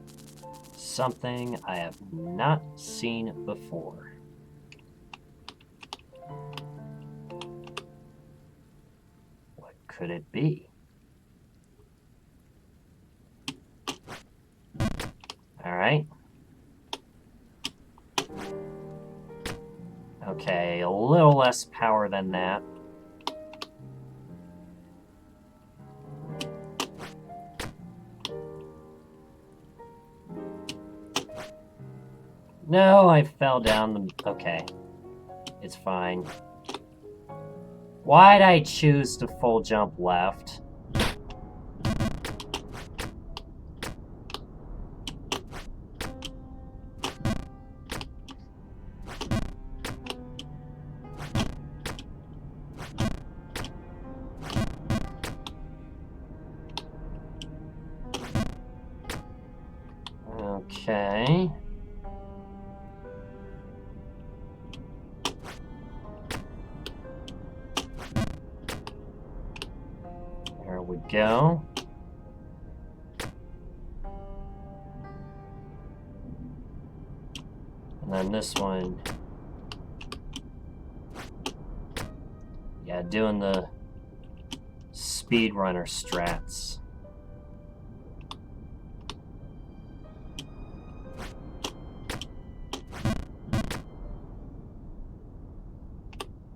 Speaker 1: something I have not seen before. What could it be? All right. Okay, a little less power than that. No, I fell down the... Okay. It's fine. Why'd I choose to full jump left? Okay. There we go. And then this one. Yeah, doing the speedrunner strats.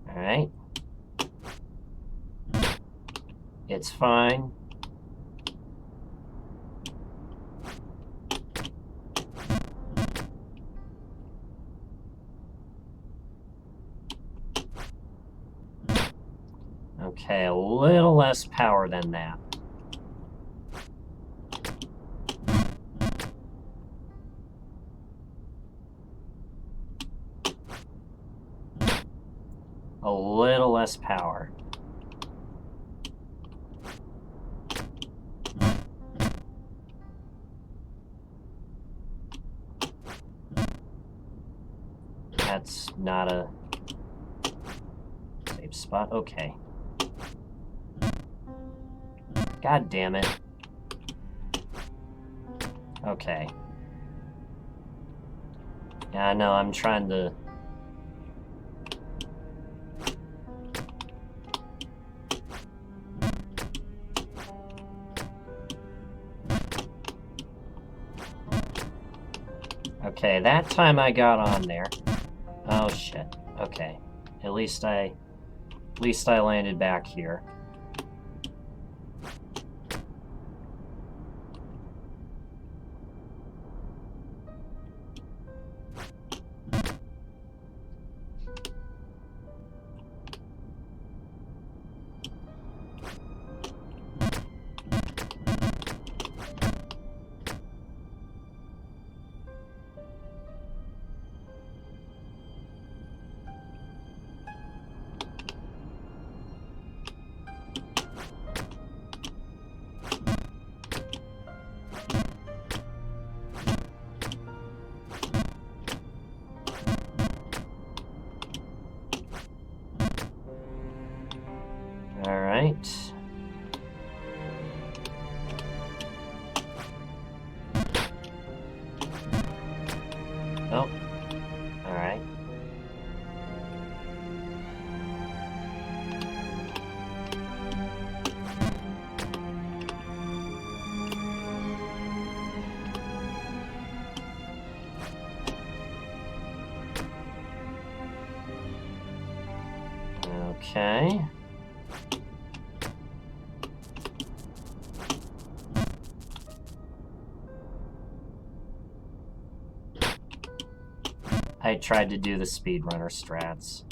Speaker 1: Alright. It's fine. Okay, a little less power than that. A little less power. That's not a safe spot. Okay. God damn it. Okay. Yeah, I know, I'm trying to... Okay, that time I got on there. Oh shit. Okay. At least I landed back here. Alright. Oh. Alright. Okay. I tried to do the speedrunner strats.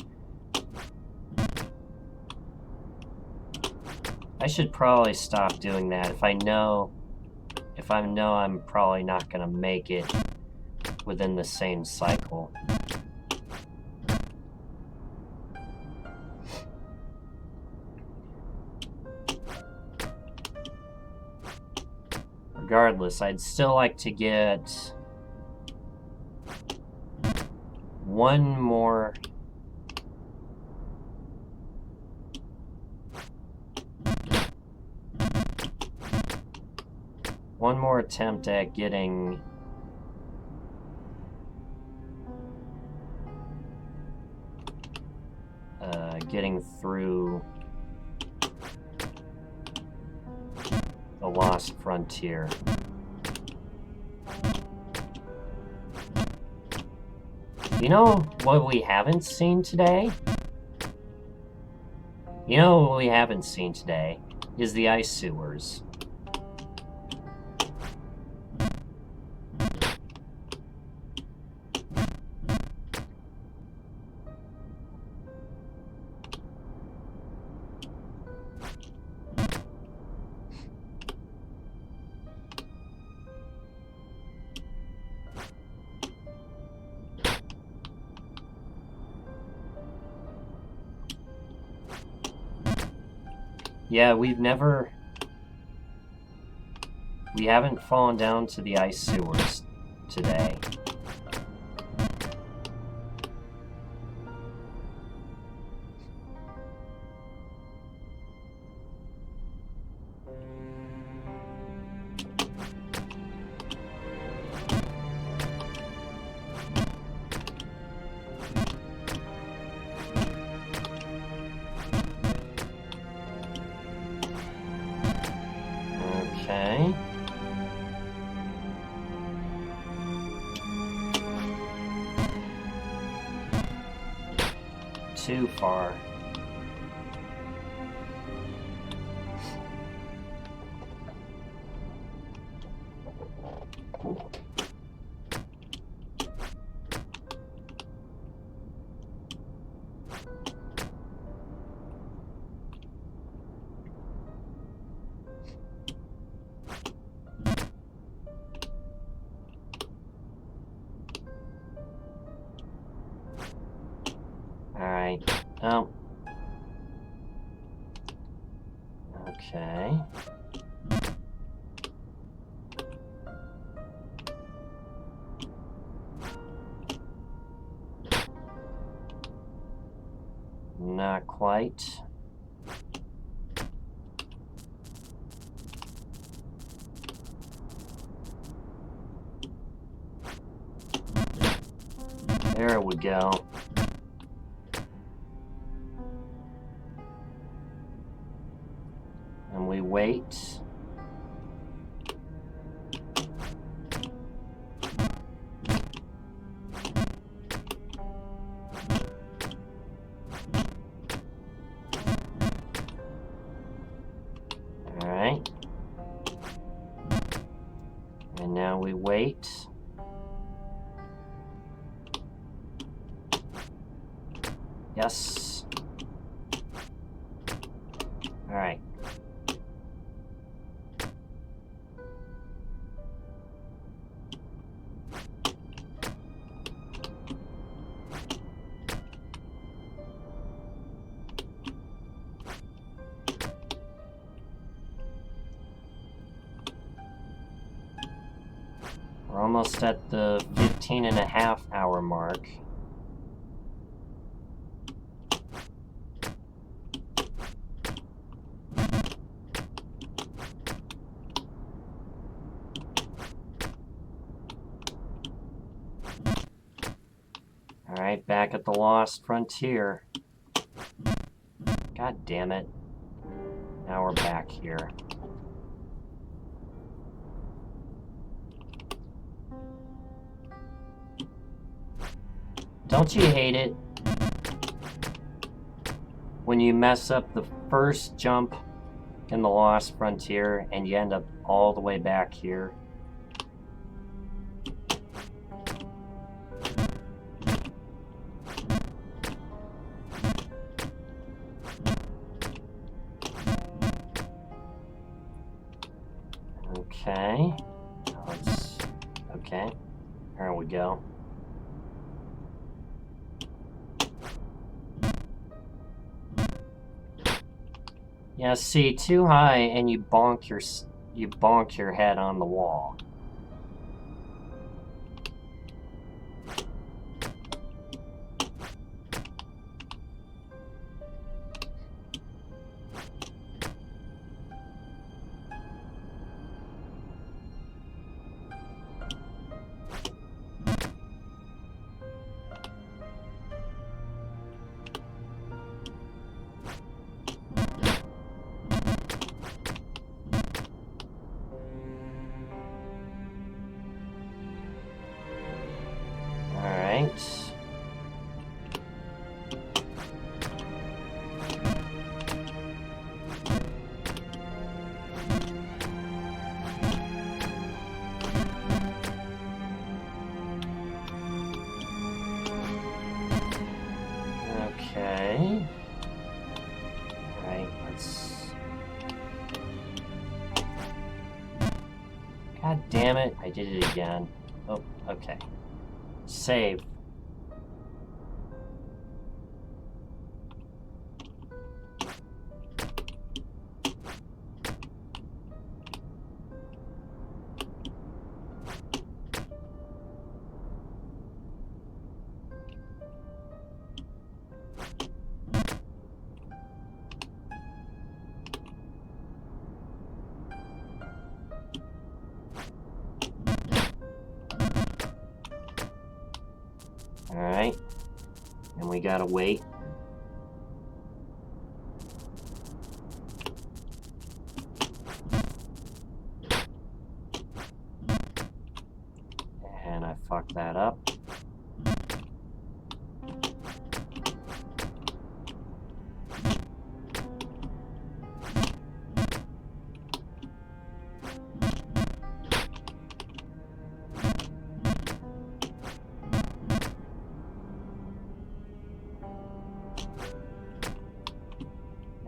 Speaker 1: I should probably stop doing that if I know I'm probably not gonna make it within the same cycle. Regardless, I'd still like to get one more attempt at getting through the Lost Frontier. You know what we haven't seen today? You know what we haven't seen today is the ice sewers. Yeah, we haven't fallen down to the ice sewers today. Okay. Too far. Oh. Okay. Not quite. There we go. And we wait. Alright. And now we wait. Yes. Alright. We're almost at the 15.5-hour mark. Alright, back at the Lost Frontier. God damn it. Now we're back here. Don't you hate it when you mess up the first jump in the Lost Frontier and you end up all the way back here? Okay. Okay. There we go. Yeah, see, too high and you bonk your head on the wall. Alright. Okay. Alright, let's... God damn it, I did it again. Oh, okay. Save. Alright. And we gotta wait. And I fucked that up.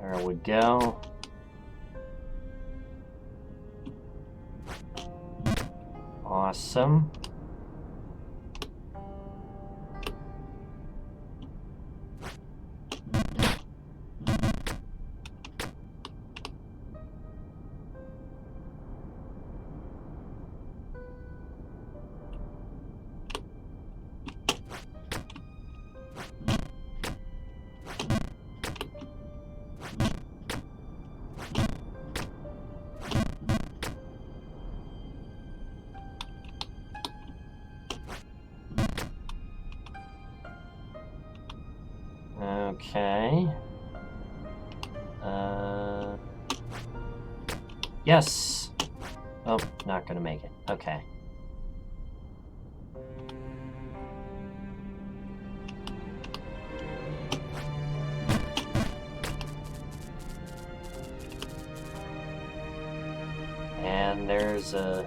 Speaker 1: There we go. Awesome. Okay. Yes! Oh, not gonna make it. Okay. And there's a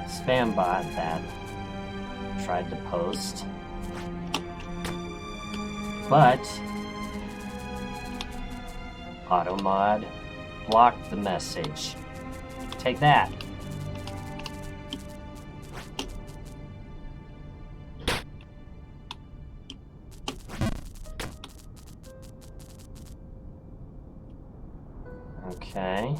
Speaker 1: spam bot that tried to post. But AutoMod blocked the message. Take that. Okay.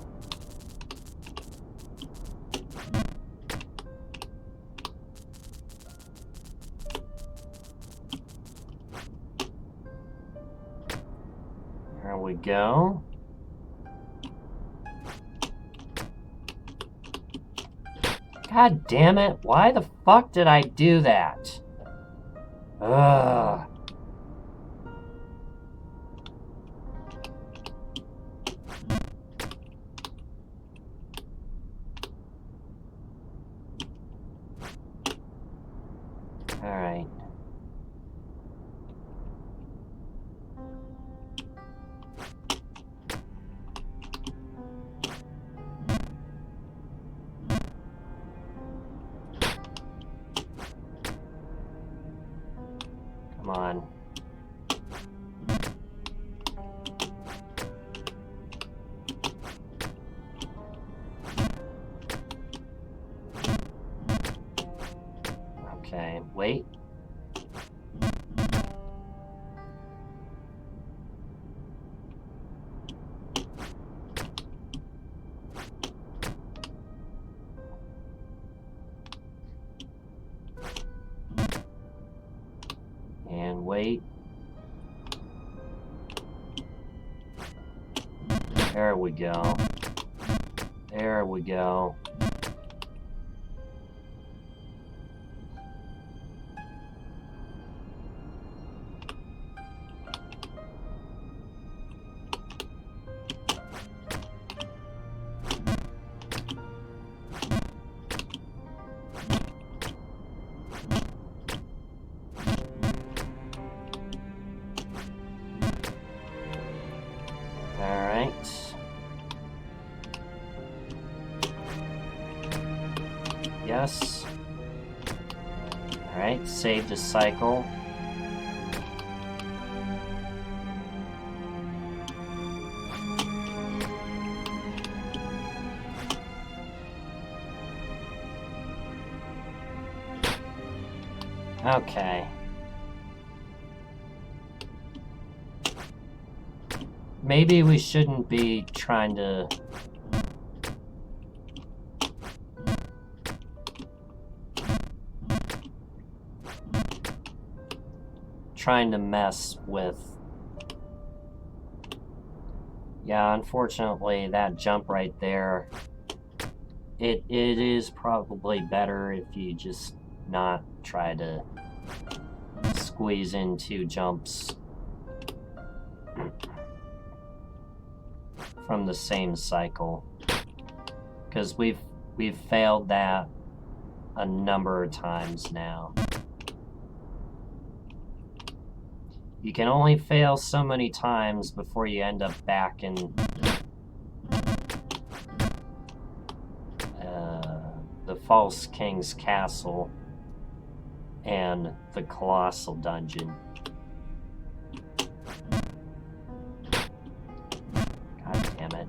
Speaker 1: There we go. God damn it, why the fuck did I do that? Ugh. Alright. Come on. Okay, wait. And wait. There we go. There we go. Alright. Yes. Alright, save the cycle. Okay. Maybe we shouldn't be trying to mess with. Yeah, unfortunately, that jump right there, it is probably better if you just not try to squeeze in 2 jumps from the same cycle, because we've failed that a number of times now. You can only fail so many times before you end up back in the False King's Castle and the Colossal Dungeon. God damn it.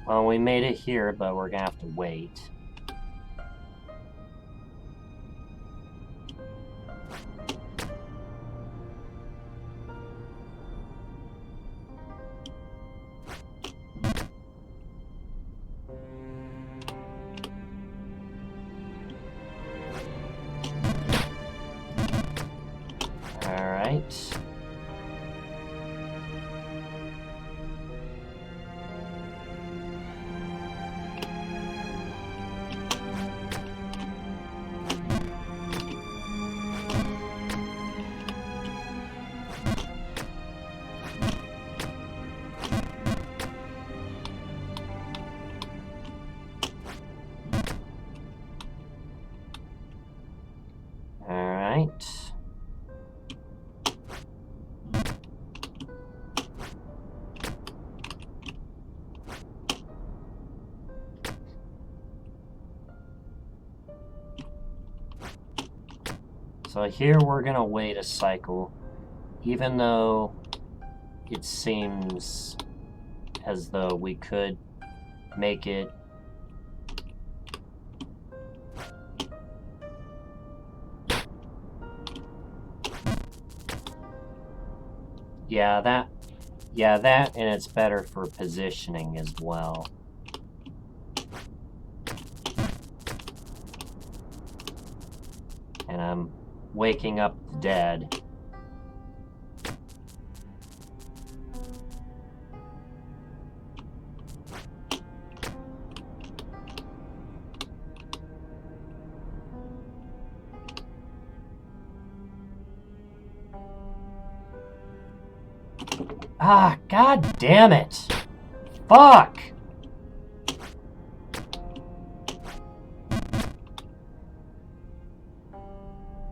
Speaker 1: Well, we made it here, but we're gonna have to wait. Alright. Alright. So here we're gonna wait a cycle, even though it seems as though we could make it that, and it's better for positioning as well. And I'm waking up the dead. Ah, god damn it! Fuck!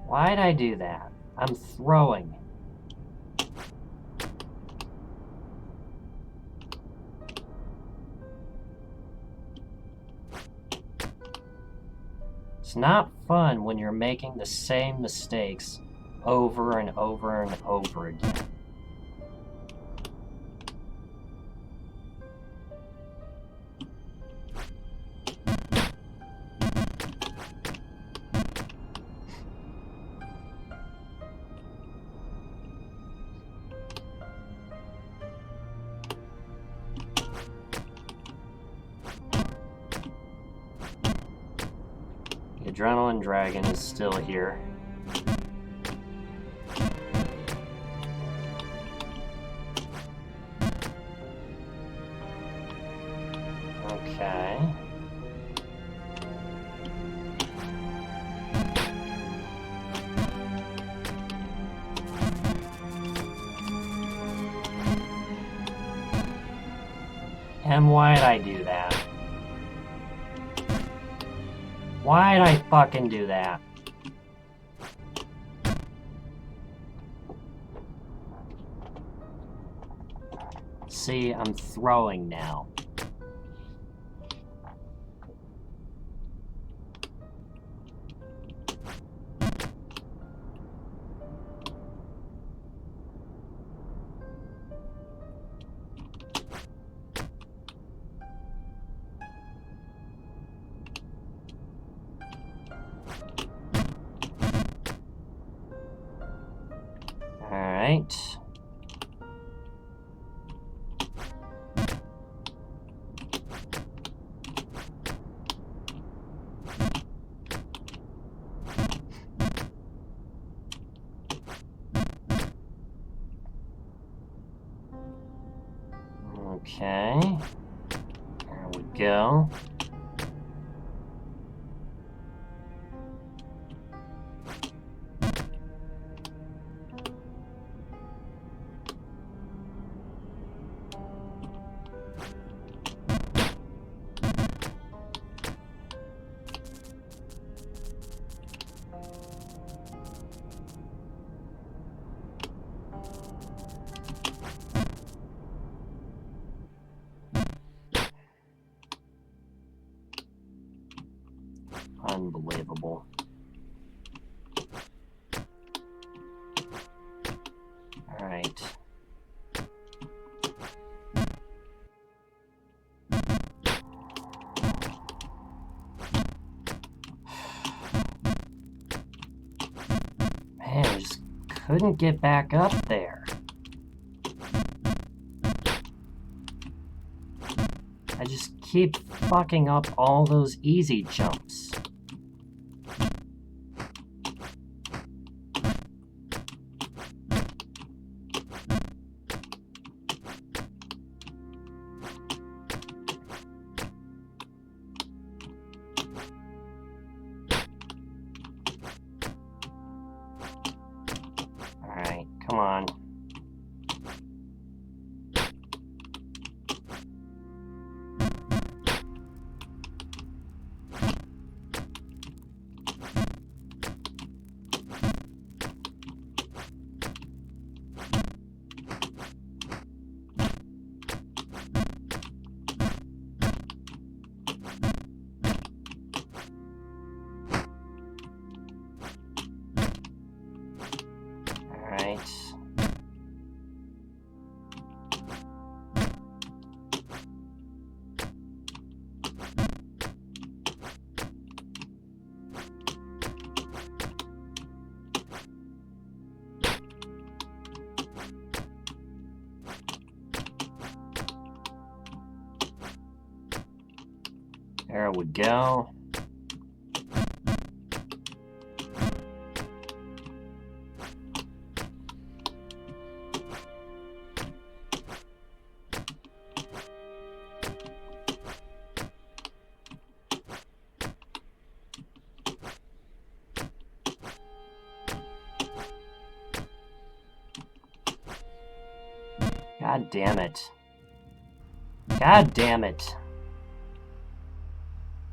Speaker 1: Why'd I do that? I'm throwing. It's not fun when you're making the same mistakes over and over and over again. The Adrenaline Dragon is still here. Okay. And why'd I do that? Why'd I fucking do that? See, I'm throwing now. Alright. Okay. There we go. Unbelievable. Alright. couldn't get back up there. I just keep fucking up all those easy jumps. Alright, come on. Alright. There we go. God damn it. God damn it.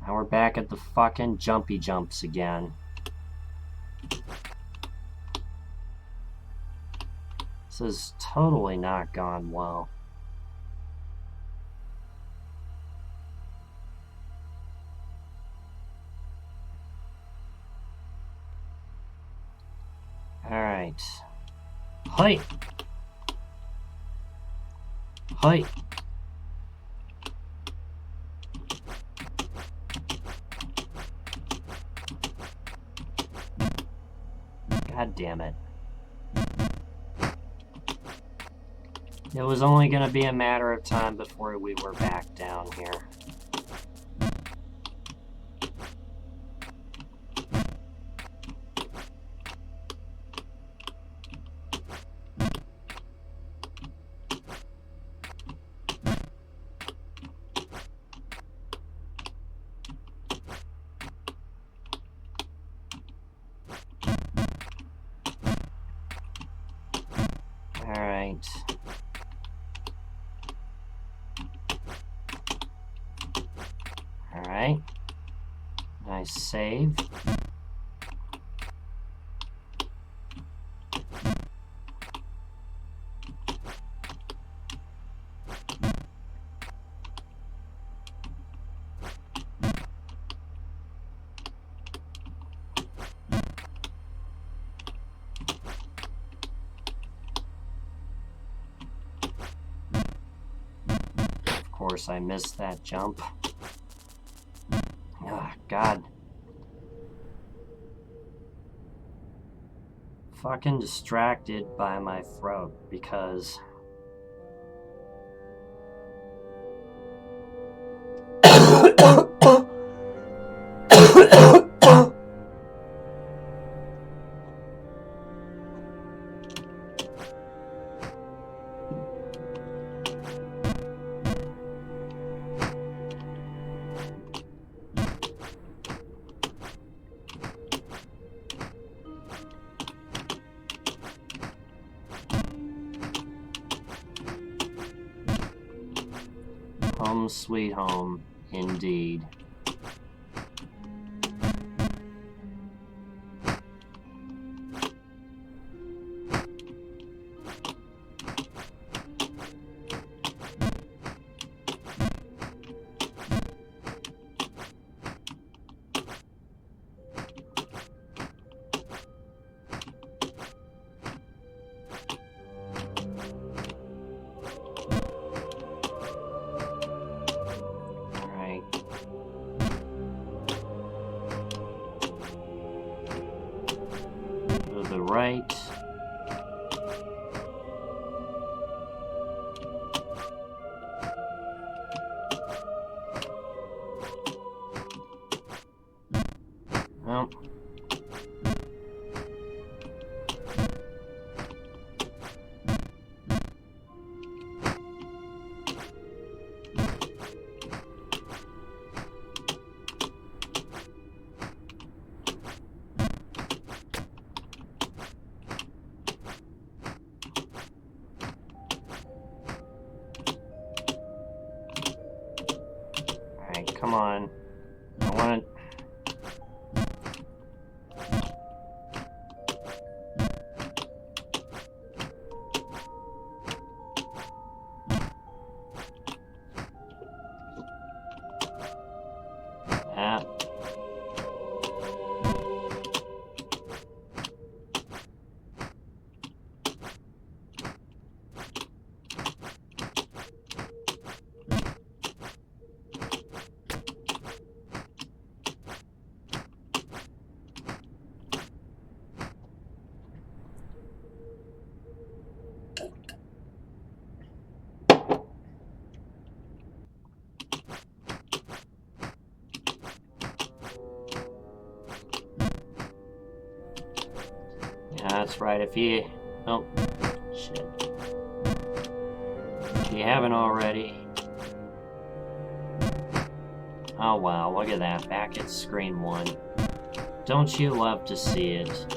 Speaker 1: Now we're back at the fucking jumpy jumps again. This has totally not gone well. Alright. Hi! Hi! God damn it. It was only going to be a matter of time before we were back down here. Alright. Alright. Nice save. Of course, I missed that jump. Ah, God. Fucking distracted by my throat because... Home sweet home, indeed. To the right. come on. I want... Ah. Yeah, that's right. If you... Oh, shit. If you haven't already... Oh wow, look at that. Back at screen 1. Don't you love to see it?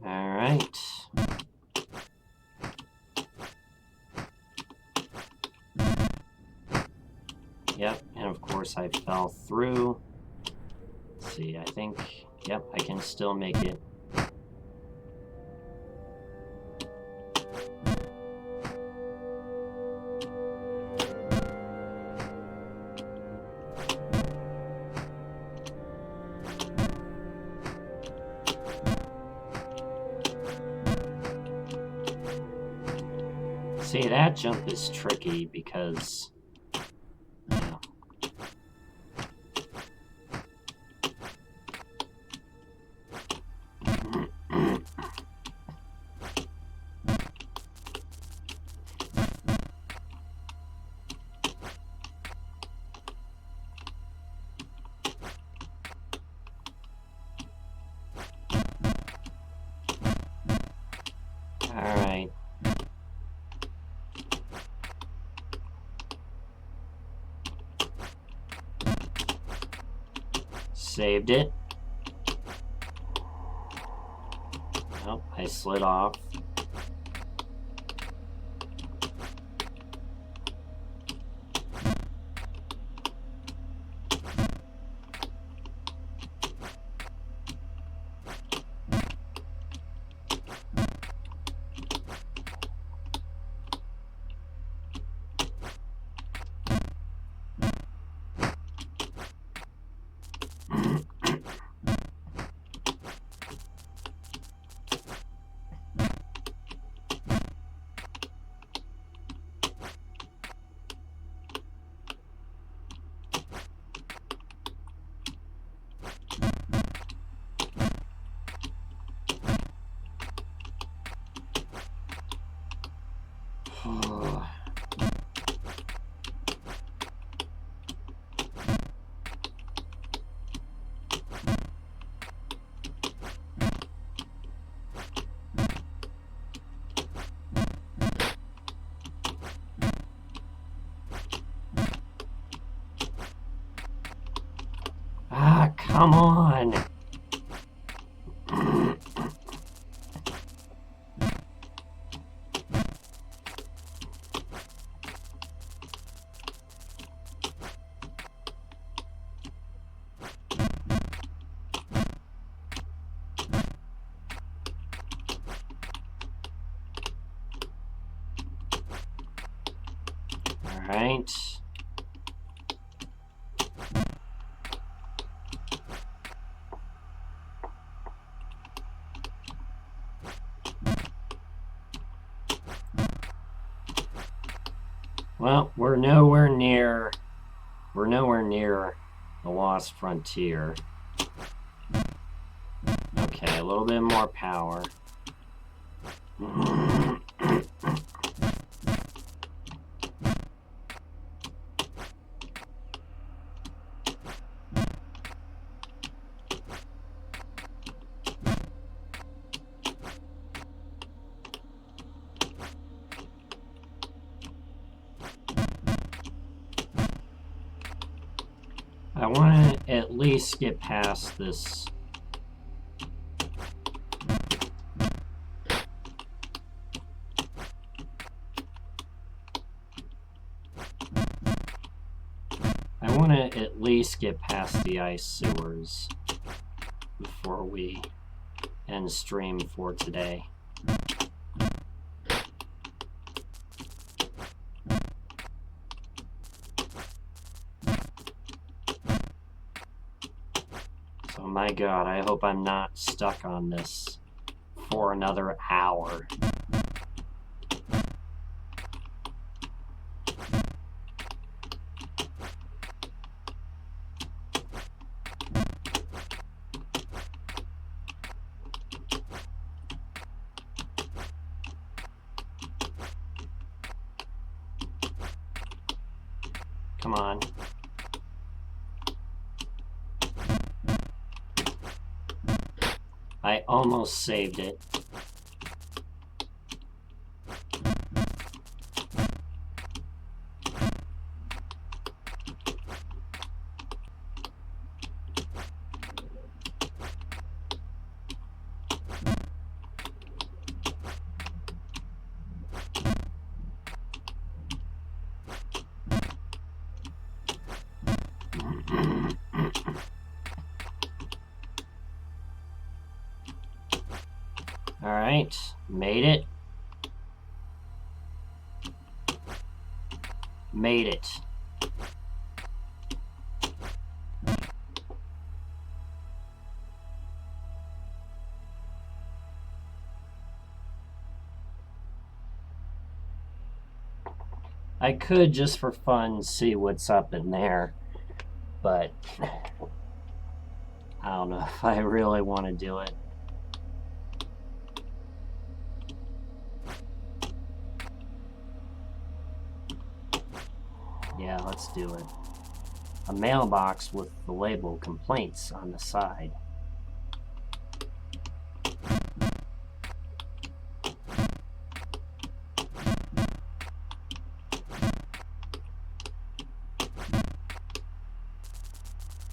Speaker 1: Alright. Yep, and of course I fell through. Let's see, I think... Yep, I can still make it. See, that jump is tricky because... Yeah. Alright. Saved it. Oh, I slid off. Ah, come on! Alright. Well, we're nowhere near the Lost Frontier. Okay, a little bit more power. I want to at least get past this. I want to at least get past the ice sewers before we end stream for today. So my god, I hope I'm not stuck on this for another hour. Come on. I almost saved it. Alright, made it. Made it. I could, just for fun, see what's up in there, but I don't know if I really want to do it. Yeah, let's do it. A mailbox with the label complaints on the side.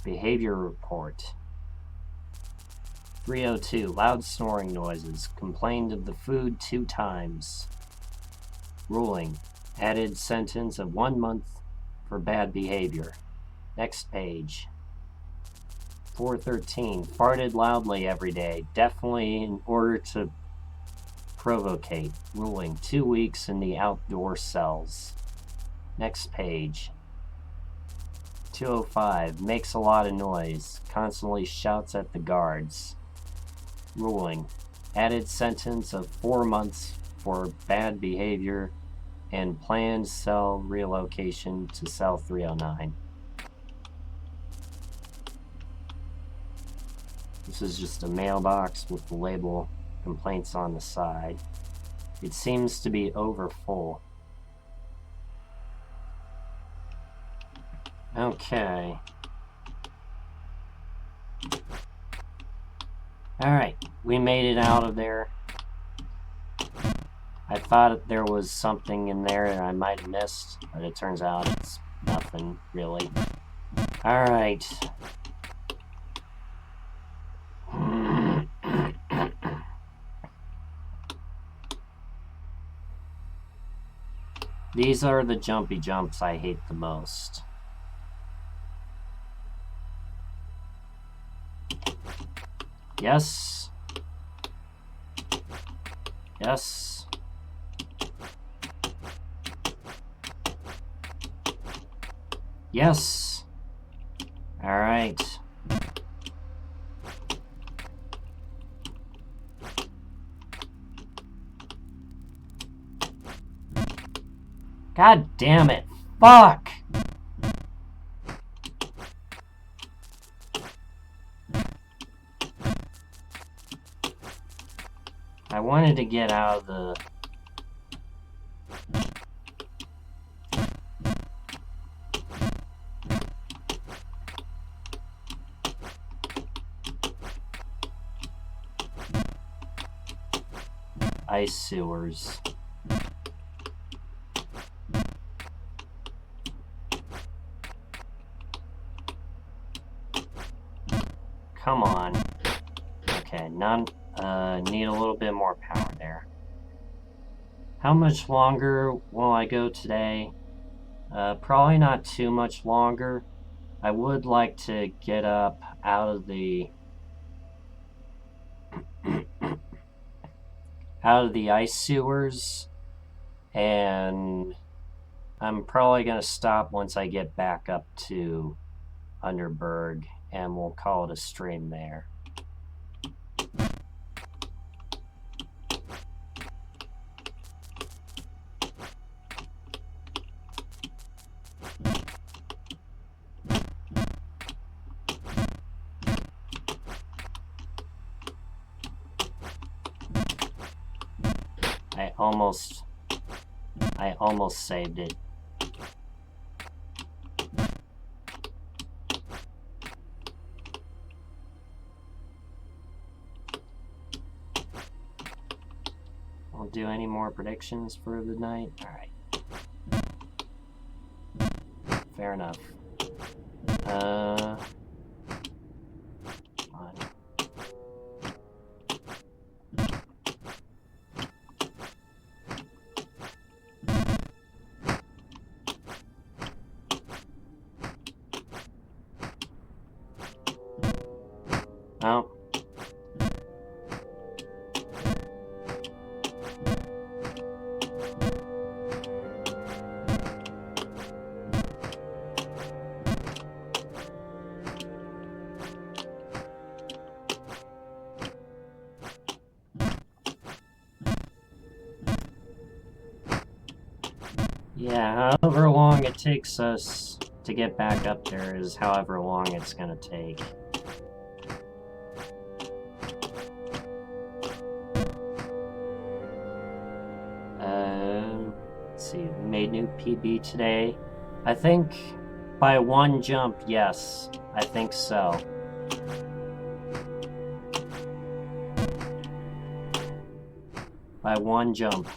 Speaker 1: Behavior report. 302. Loud snoring noises. Complained of the food 2 times. Ruling. Added sentence of 1 month for bad behavior. Next page. 413. Farted loudly every day. Definitely in order to provocate. Ruling. 2 weeks in the outdoor cells. Next page. 205. Makes a lot of noise. Constantly shouts at the guards. Ruling. Added sentence of 4 months for bad behavior and planned cell relocation to cell 309. This is just a mailbox with the label complaints on the side. It seems to be over full. Okay. Alright, we made it out of there. I thought there was something in there that I might have missed, but it turns out it's nothing, really. Alright. These are the jumpy jumps I hate the most. Yes. Yes. Yes. All right. God damn it. Fuck. I wanted to get out of the... ice sewers. need a little bit more power there. How much longer will I go today? Probably not too much longer. I would like to get up out of the ice sewers, and I'm probably going to stop once I get back up to Underberg, and we'll call it a stream there. I almost saved it. Won't do any more predictions for the night. All right. Fair enough. Come on. Oh. Yeah, however long it takes us to get back up there is however long it's gonna take. Let's see, made new PB today. I think by one jump, yes. I think so. By one jump.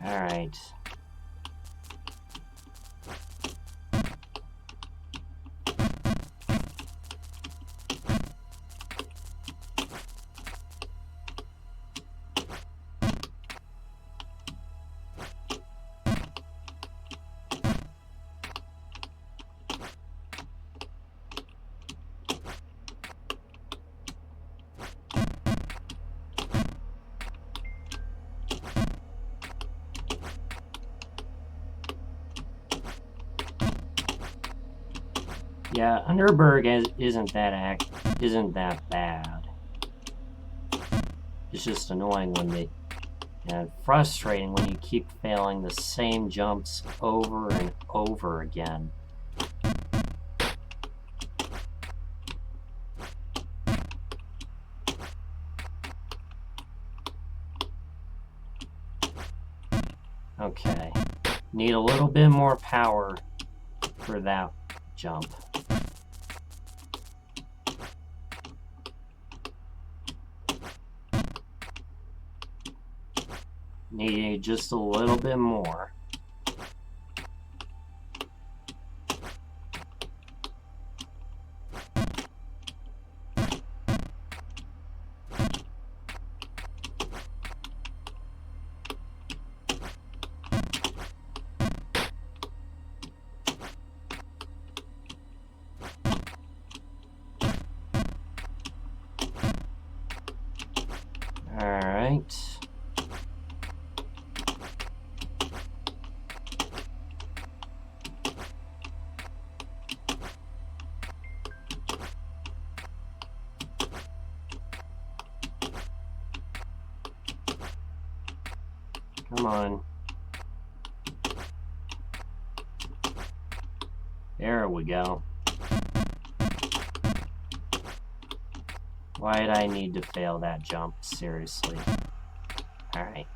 Speaker 1: Alright. Yeah, Underberg isn't that bad. It's just annoying when and frustrating when you keep failing the same jumps over and over again. Okay, need a little bit more power for that jump. Need just a little bit more. All right. Come on. There we go. Why did I need to fail that jump? Seriously. Alright.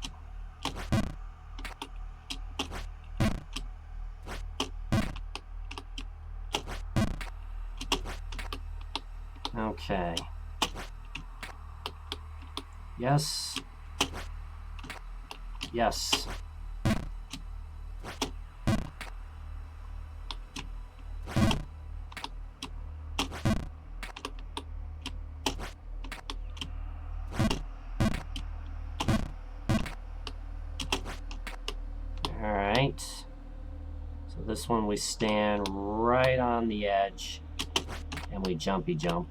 Speaker 1: Okay. Yes. Yes. Alright. So this one we stand right on the edge and we jumpy jump.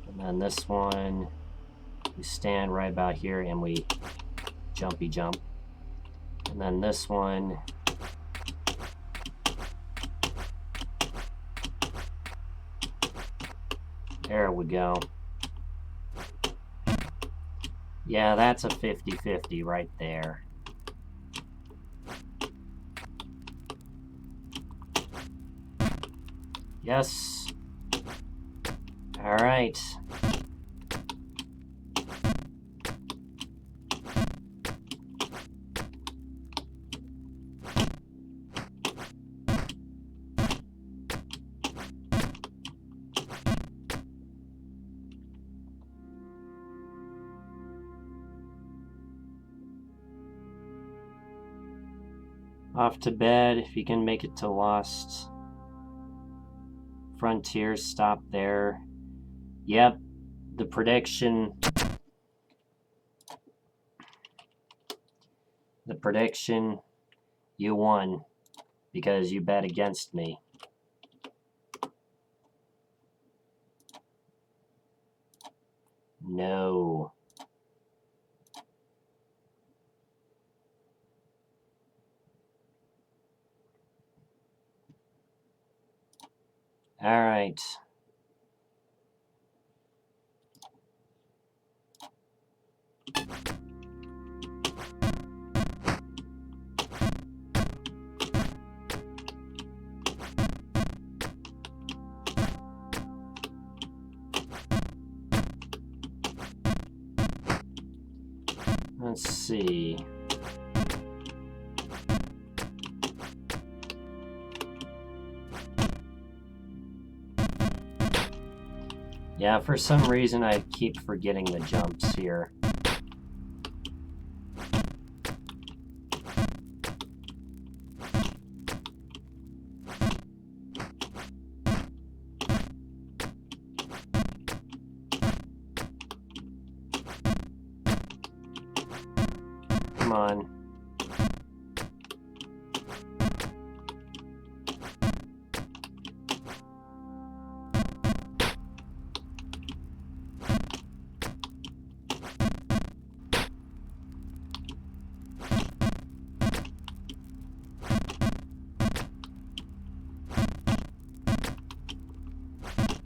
Speaker 1: And then this one we stand right about here and we jumpy jump. And then this one there we go. Yeah, that's a 50-50 right there. Yes. All right. Off to bed if you can make it to Lost Frontiers. Stop there. Yep, the prediction. The prediction, you won because you bet against me. No. All right. Let's see. Yeah, for some reason I keep forgetting the jumps here. Come on.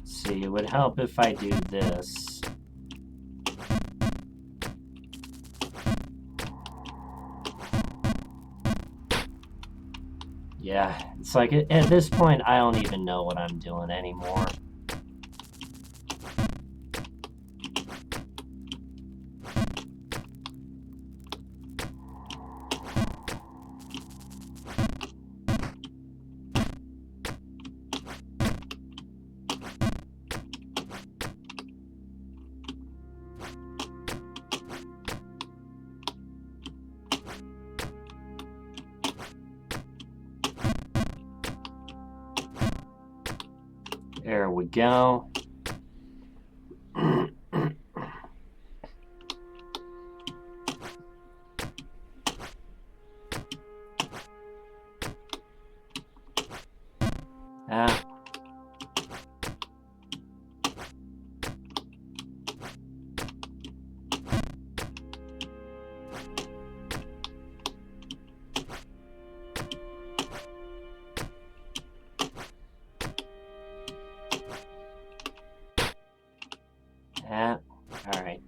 Speaker 1: See, it would help if I do this. Yeah, it's like at this point I don't even know what I'm doing anymore. There we go. Ah. Ah. All right.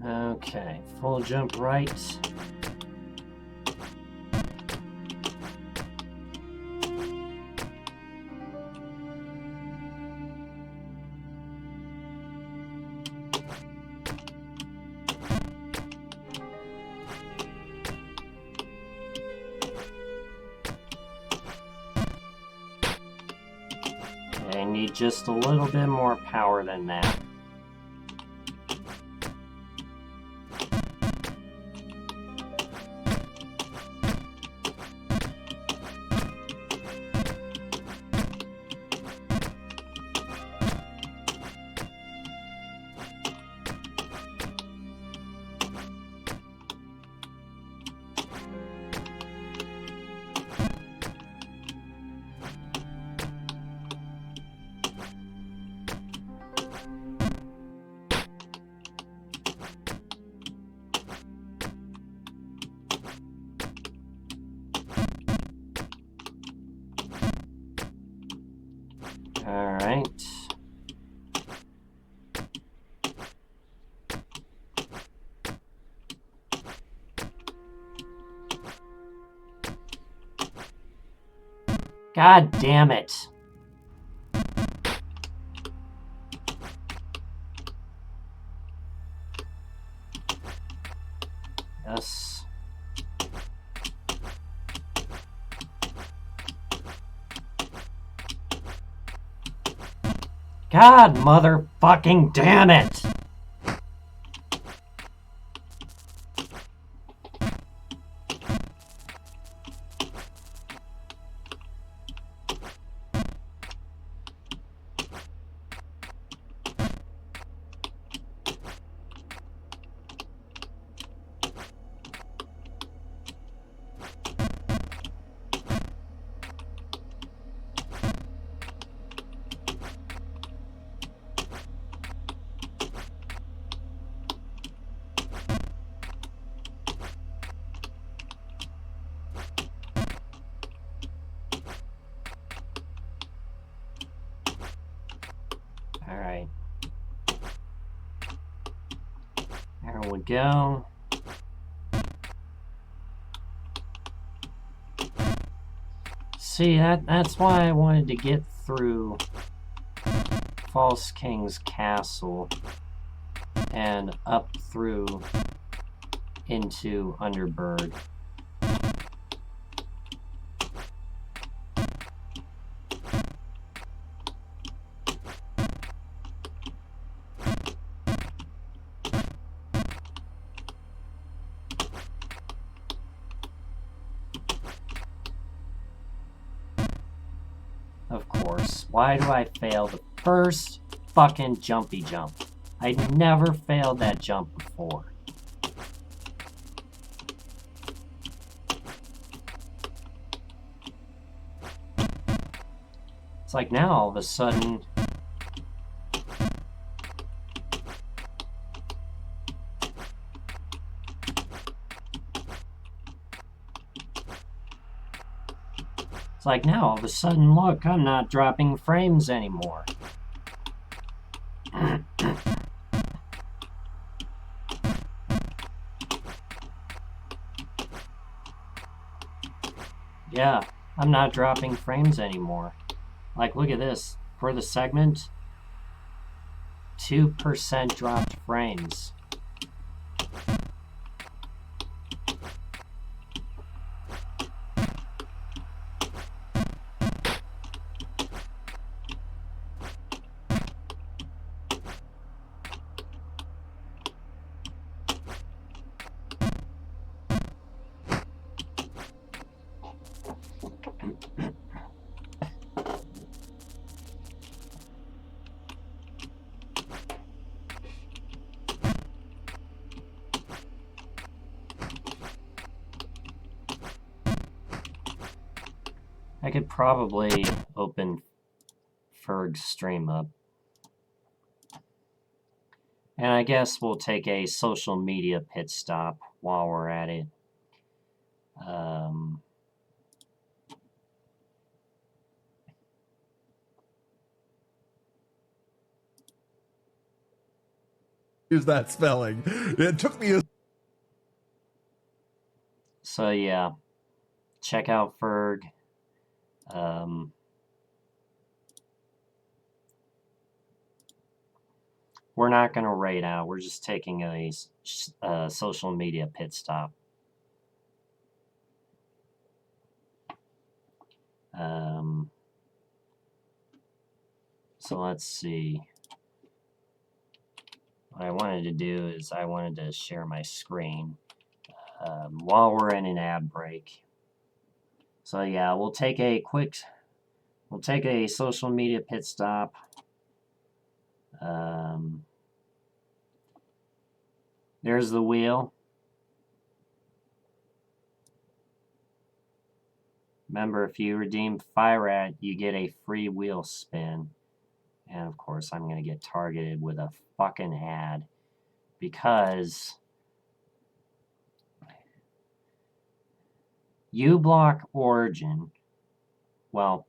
Speaker 1: Okay, full jump right. need just a little bit more power than that. Alright. God damn it. Yes. God motherfucking damn it! Alright. There we go. See, that's why I wanted to get through False King's Castle and up through into Underberg. Of course. Why do I fail the first fucking jumpy jump? I never failed that jump before. It's like now all of a sudden... It's like now all of a sudden, look, I'm not dropping frames anymore. Yeah, I'm not dropping frames anymore. Like, look at this. For the segment, 2% dropped frames. I could probably open Ferg's stream up. And I guess we'll take a social media pit stop while we're at it.
Speaker 2: Use that spelling. It took me a...
Speaker 1: So yeah, check out Ferg. We're not going to raid out. We're just taking a social media pit stop. So let's see. What I wanted to do is I wanted to share my screen while we're in an ad break. So yeah, we'll take a social media pit stop. There's the wheel. Remember, if you redeem FIRAT, you get a free wheel spin. And of course, I'm going to get targeted with a fucking ad because uBlock Origin, well,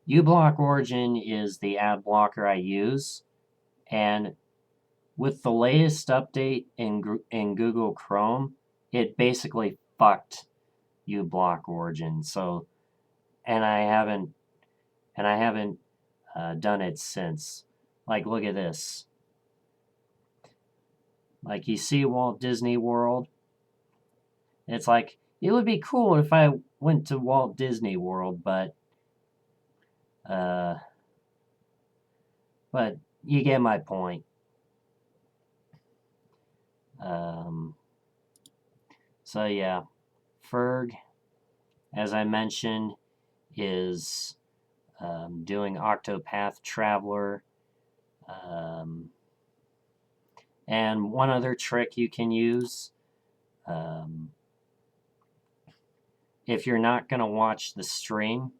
Speaker 1: uBlock Origin is the ad blocker I use, and with the latest update in Google Chrome, it basically fucked uBlock Origin. So, and I haven't done it since. Like, look at this. Like, you see Walt Disney World? It's like, it would be cool if I went to Walt Disney World, but you get my point. So yeah, Ferg, as I mentioned, is doing Octopath Traveler. And one other trick you can use, if you're not going to watch the stream,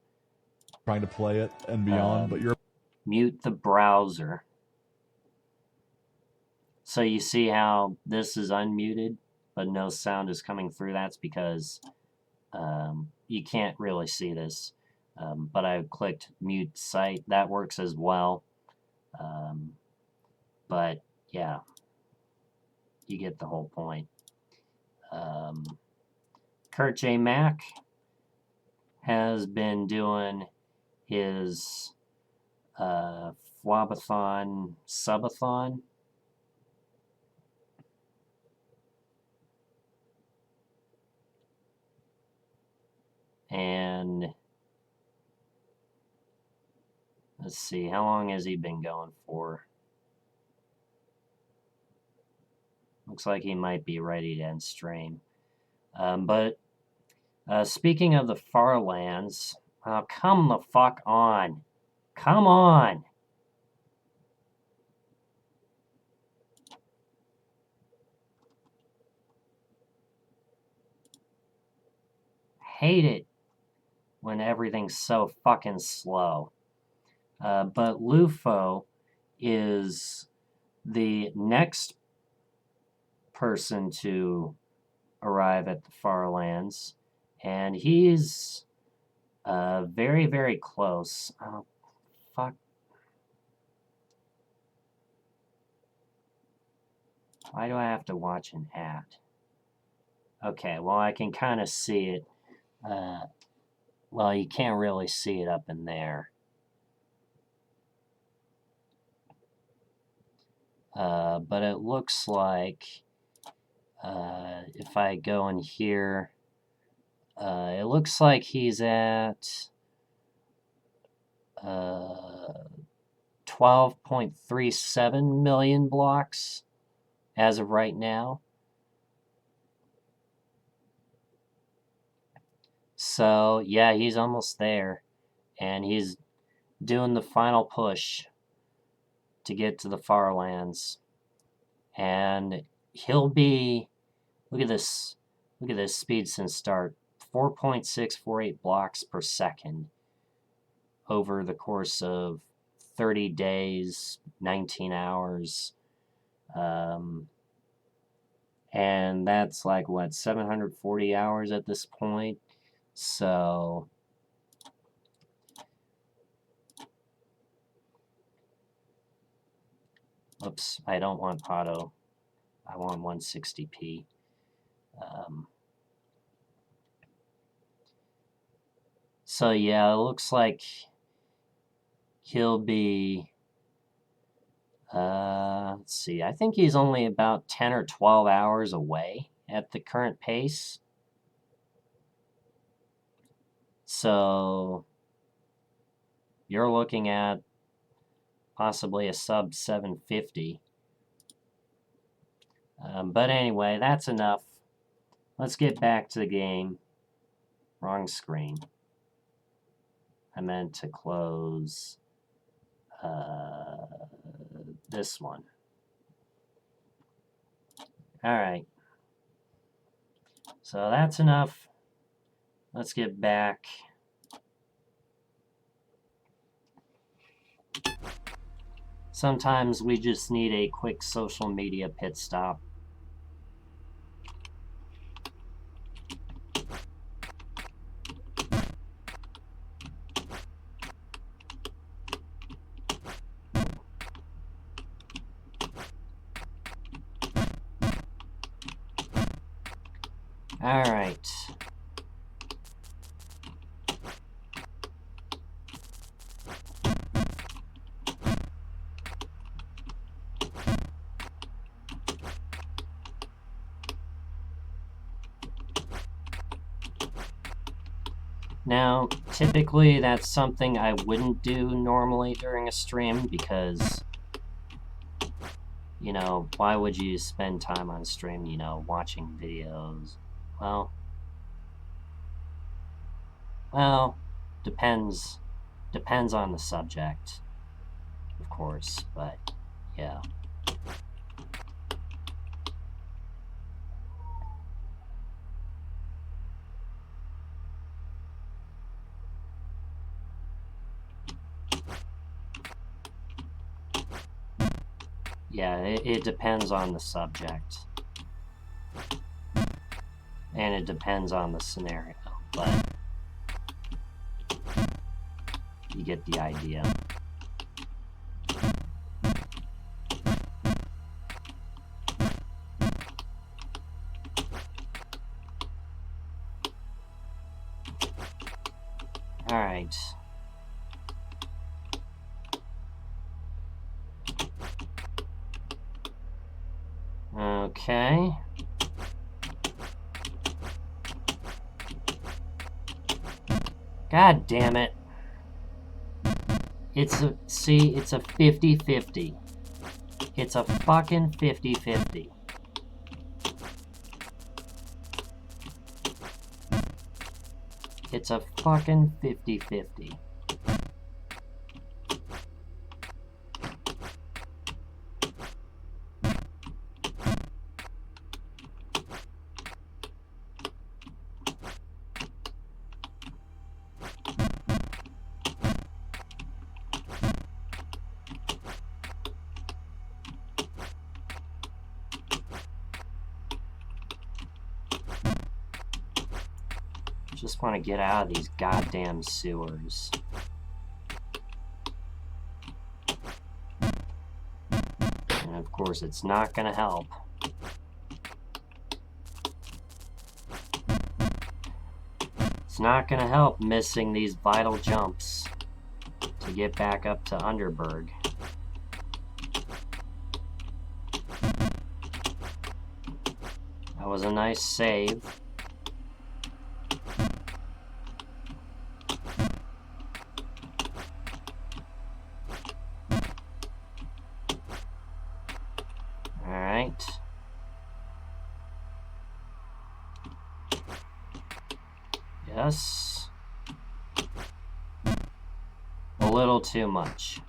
Speaker 2: Trying to play it and beyond, but you're
Speaker 1: mute the browser. So you see how this is unmuted, but no sound is coming through? That's because you can't really see this. But I clicked mute site. That works as well. But yeah, you get the whole point. Kurt J. Mack has been doing his Flabathon Subathon. And let's see, how long has he been going for? Looks like he might be ready to end stream. But speaking of the Far Lands, come the fuck on. Come on. Hate it when everything's so fucking slow. But Lufo is the next person to arrive at the Far Lands, and he's very, very close. Oh, fuck. Why do I have to watch an ad? Okay, well, I can kind of see it. Well, you can't really see it up in there. But it looks like if I go in here, it looks like he's at 12.37 million blocks as of right now. So, yeah, he's almost there. And he's doing the final push to get to the Far Lands. And he'll be, look at this speed since start, 4.648 blocks per second over the course of 30 days, 19 hours. And that's like, what, 740 hours at this point? So, oops, I don't want auto. I want 160p. So yeah, it looks like he'll be, let's see, I think he's only about 10 or 12 hours away at the current pace. So you're looking at possibly a sub 750. But anyway, that's enough. Let's get back to the game. Wrong screen. I meant to close this one. Alright. So that's enough. Let's get back. Sometimes we just need a quick social media pit stop. All right. Now, typically that's something I wouldn't do normally during a stream because, you know, why would you spend time on stream, you know, watching videos? Well, depends on the subject, of course, but yeah. Yeah, it depends on the subject. And it depends on the scenario, but you get the idea. All right. Okay. God damn it. It's a 50-50. It's a fucking 50-50. It's a fucking 50-50. Just want to get out of these goddamn sewers. And of course, it's not going to help. It's not going to help missing these vital jumps to get back up to Underberg. That was a nice save. Alright. Yes. A little too much.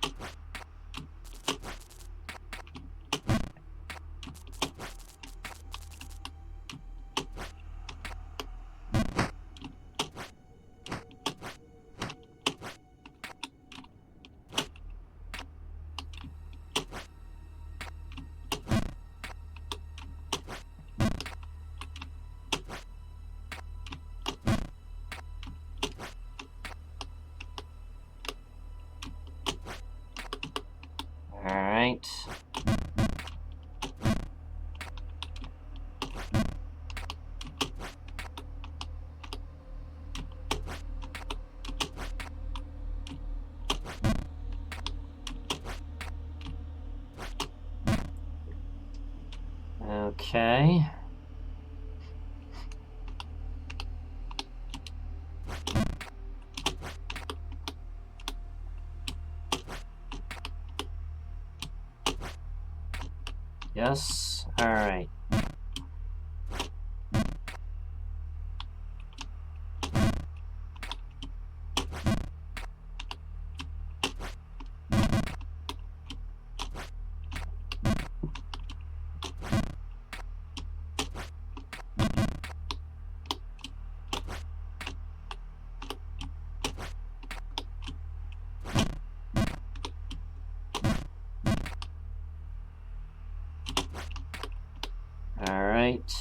Speaker 1: Alright. Okay. Yes, alright. Alright.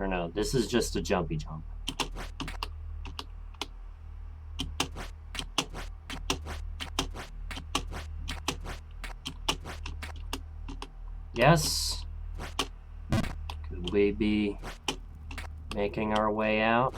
Speaker 1: Or no, this is just a jumpy jump. Yes. Could we be making our way out?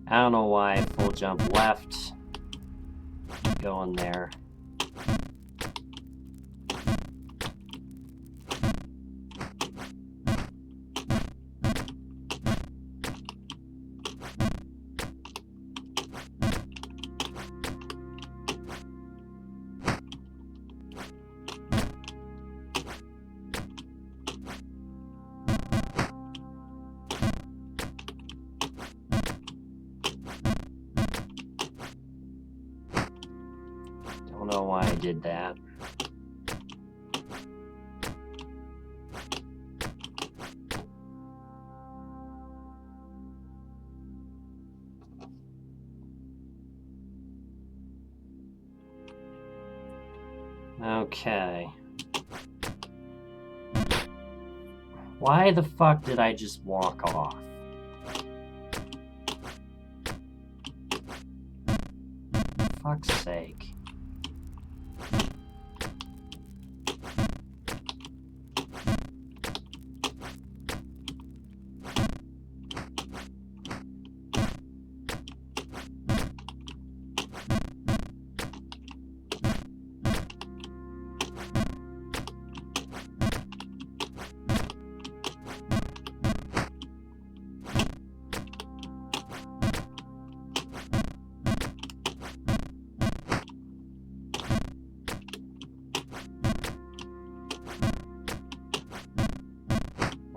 Speaker 1: I don't know why full jump left. Going there. Don't know why I did that. Okay. Why the fuck did I just walk off? For fuck's sake.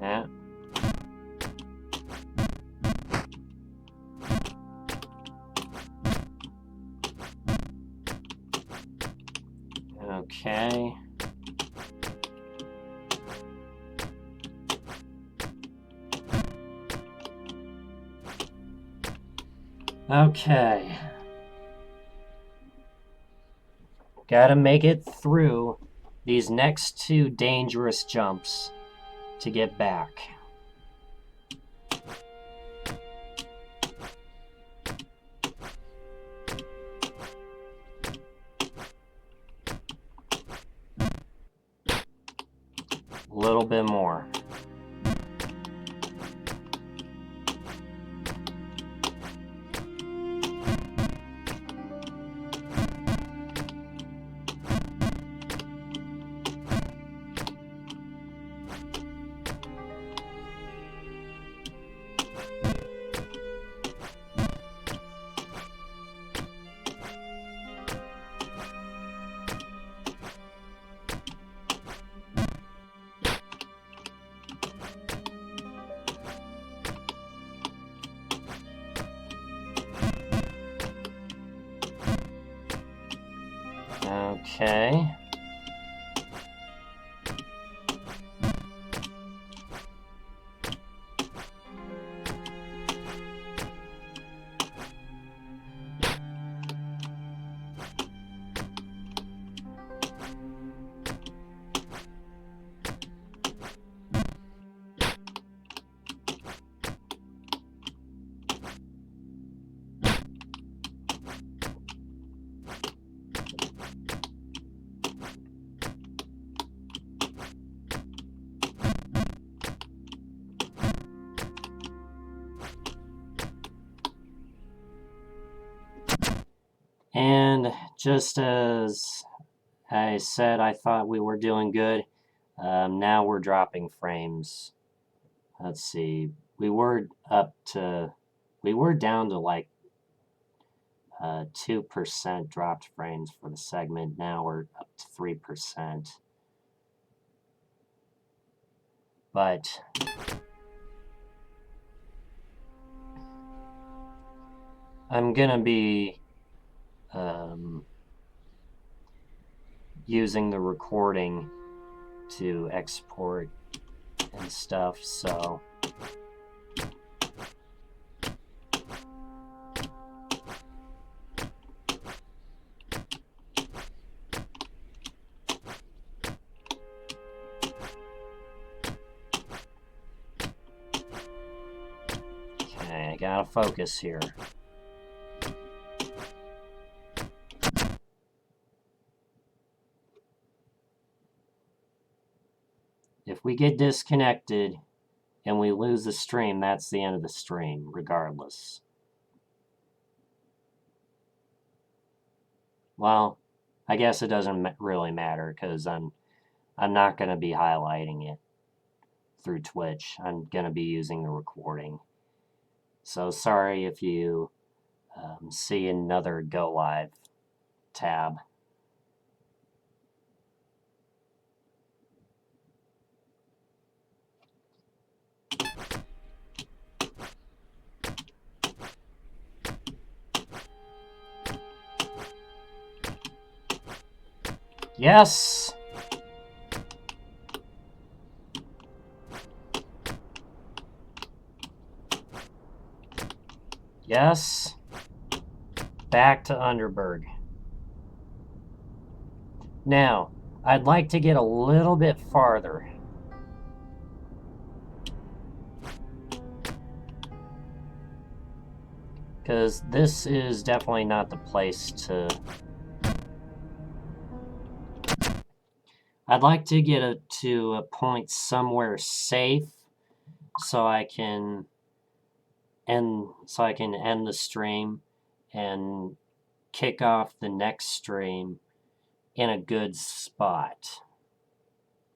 Speaker 1: Yeah. Okay. Okay. Gotta make it through these next two dangerous jumps to get back. A little bit more. Okay. And just as I said, I thought we were doing good. Now we're dropping frames. Let's see. We were down to like 2% dropped frames for the segment. Now we're up to 3%. But I'm gonna be using the recording to export and stuff, so okay, I gotta focus here. If we get disconnected and we lose the stream, that's the end of the stream, regardless. Well, I guess it doesn't really matter because I'm not going to be highlighting it through Twitch. I'm going to be using the recording. So sorry if you see another Go Live tab. Yes! Yes. Back to Underberg. Now, I'd like to get a little bit farther. Because this is definitely not the place to... I'd like to get it to a point somewhere safe so I can end the stream and kick off the next stream in a good spot,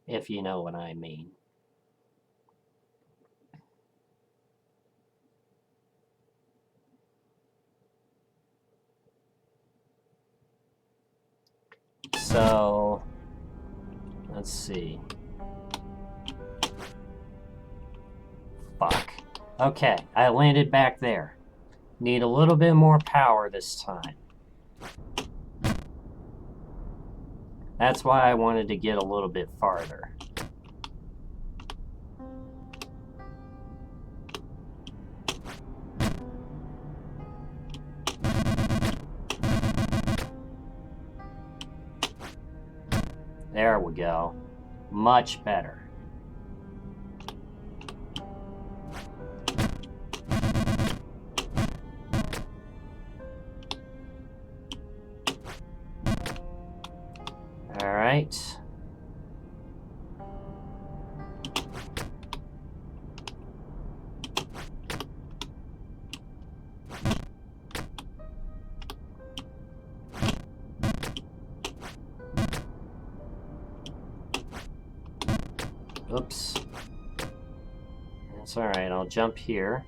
Speaker 1: if you know what I mean. So, let's see. Fuck. Okay, I landed back there. Need a little bit more power this time. That's why I wanted to get a little bit farther. There we go. Much better. All right. Oops. That's all right. I'll jump here.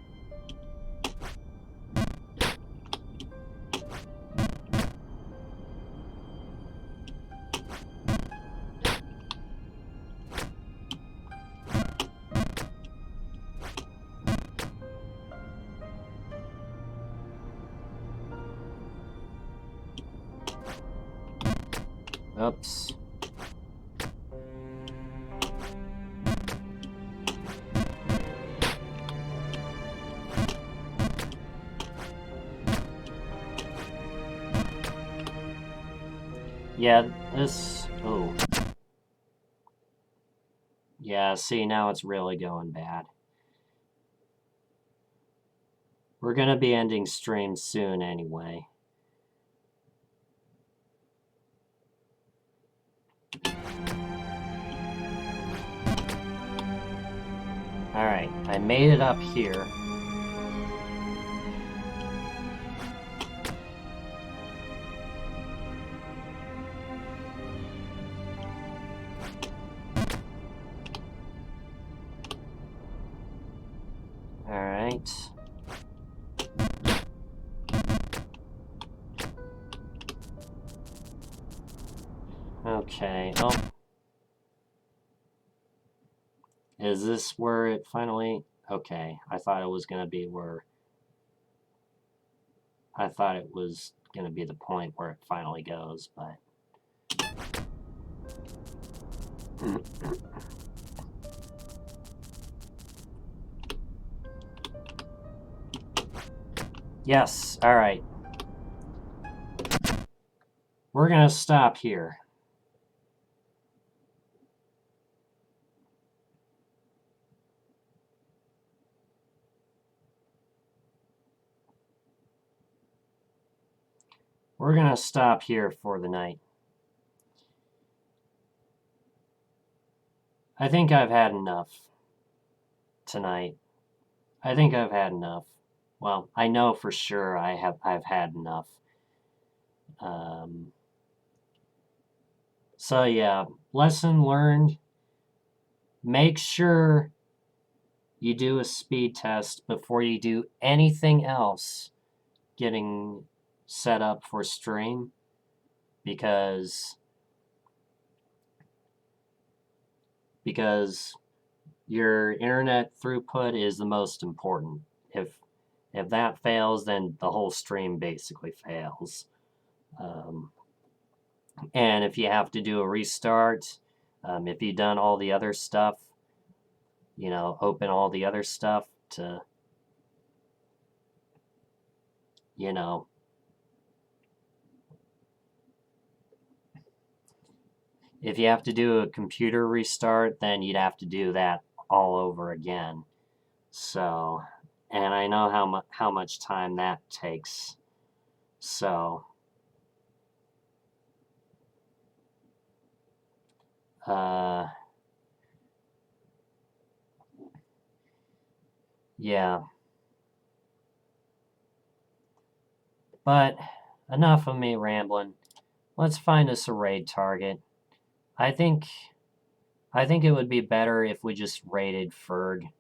Speaker 1: Oops. Yeah, this... Oh. Yeah, see, now it's really going bad. We're gonna be ending stream soon anyway. Alright, I made it up here. right. Okay. Oh. Is this where it finally... Okay. I thought it was going to be where... I thought it was going to be the point where it finally goes, but... Yes, alright. We're gonna stop here. We're gonna stop here for the night. I think I've had enough tonight. I think I've had enough. Well, I know for sure I've had enough. So yeah, lesson learned. Make sure you do a speed test before you do anything else getting set up for stream, because your internet throughput is the most important. If that fails, then the whole stream basically fails. And if you have to do a restart, if you've done all the other stuff, you know, open all the other stuff to, you know, if you have to do a computer restart, then you'd have to do that all over again. So, and I know how much time that takes. So, yeah. But enough of me rambling. Let's find us a raid target. I think it would be better if we just raided Ferg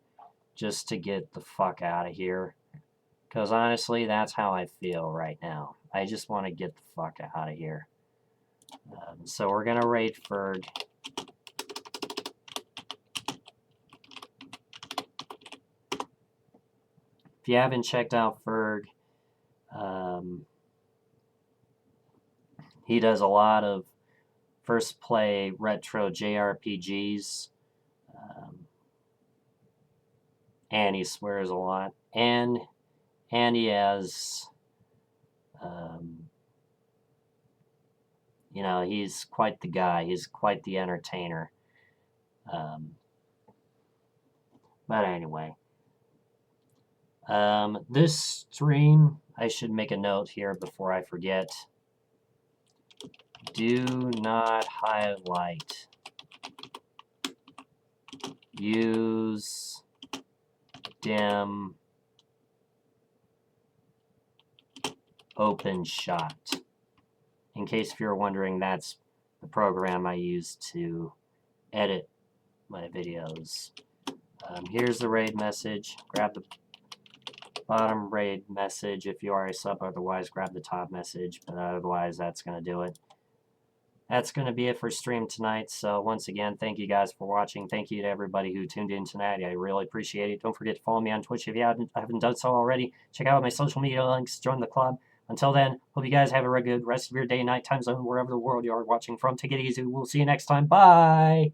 Speaker 1: just to get the fuck out of here. Because honestly, that's how I feel right now. I just want to get the fuck out of here. So we're going to raid Ferg. If you haven't checked out Ferg, he does a lot of first play retro JRPGs, and he swears a lot, and he has, you know, he's quite the guy. He's quite the entertainer. But anyway, this stream, I should make a note here before I forget. Do not highlight. Use dim OpenShot. In case if you're wondering, that's the program I use to edit my videos. Here's the raid message. Grab the bottom raid message if you are a sub, otherwise grab the top message, but otherwise that's going to do it. That's going to be it for stream tonight. So once again, thank you guys for watching. Thank you to everybody who tuned in tonight. I really appreciate it. Don't forget to follow me on Twitch if you haven't done so already. Check out my social media links. Join the club. Until then, hope you guys have a good rest of your day, night, time zone, wherever the world you are watching from. Take it easy. We'll see you next time. Bye!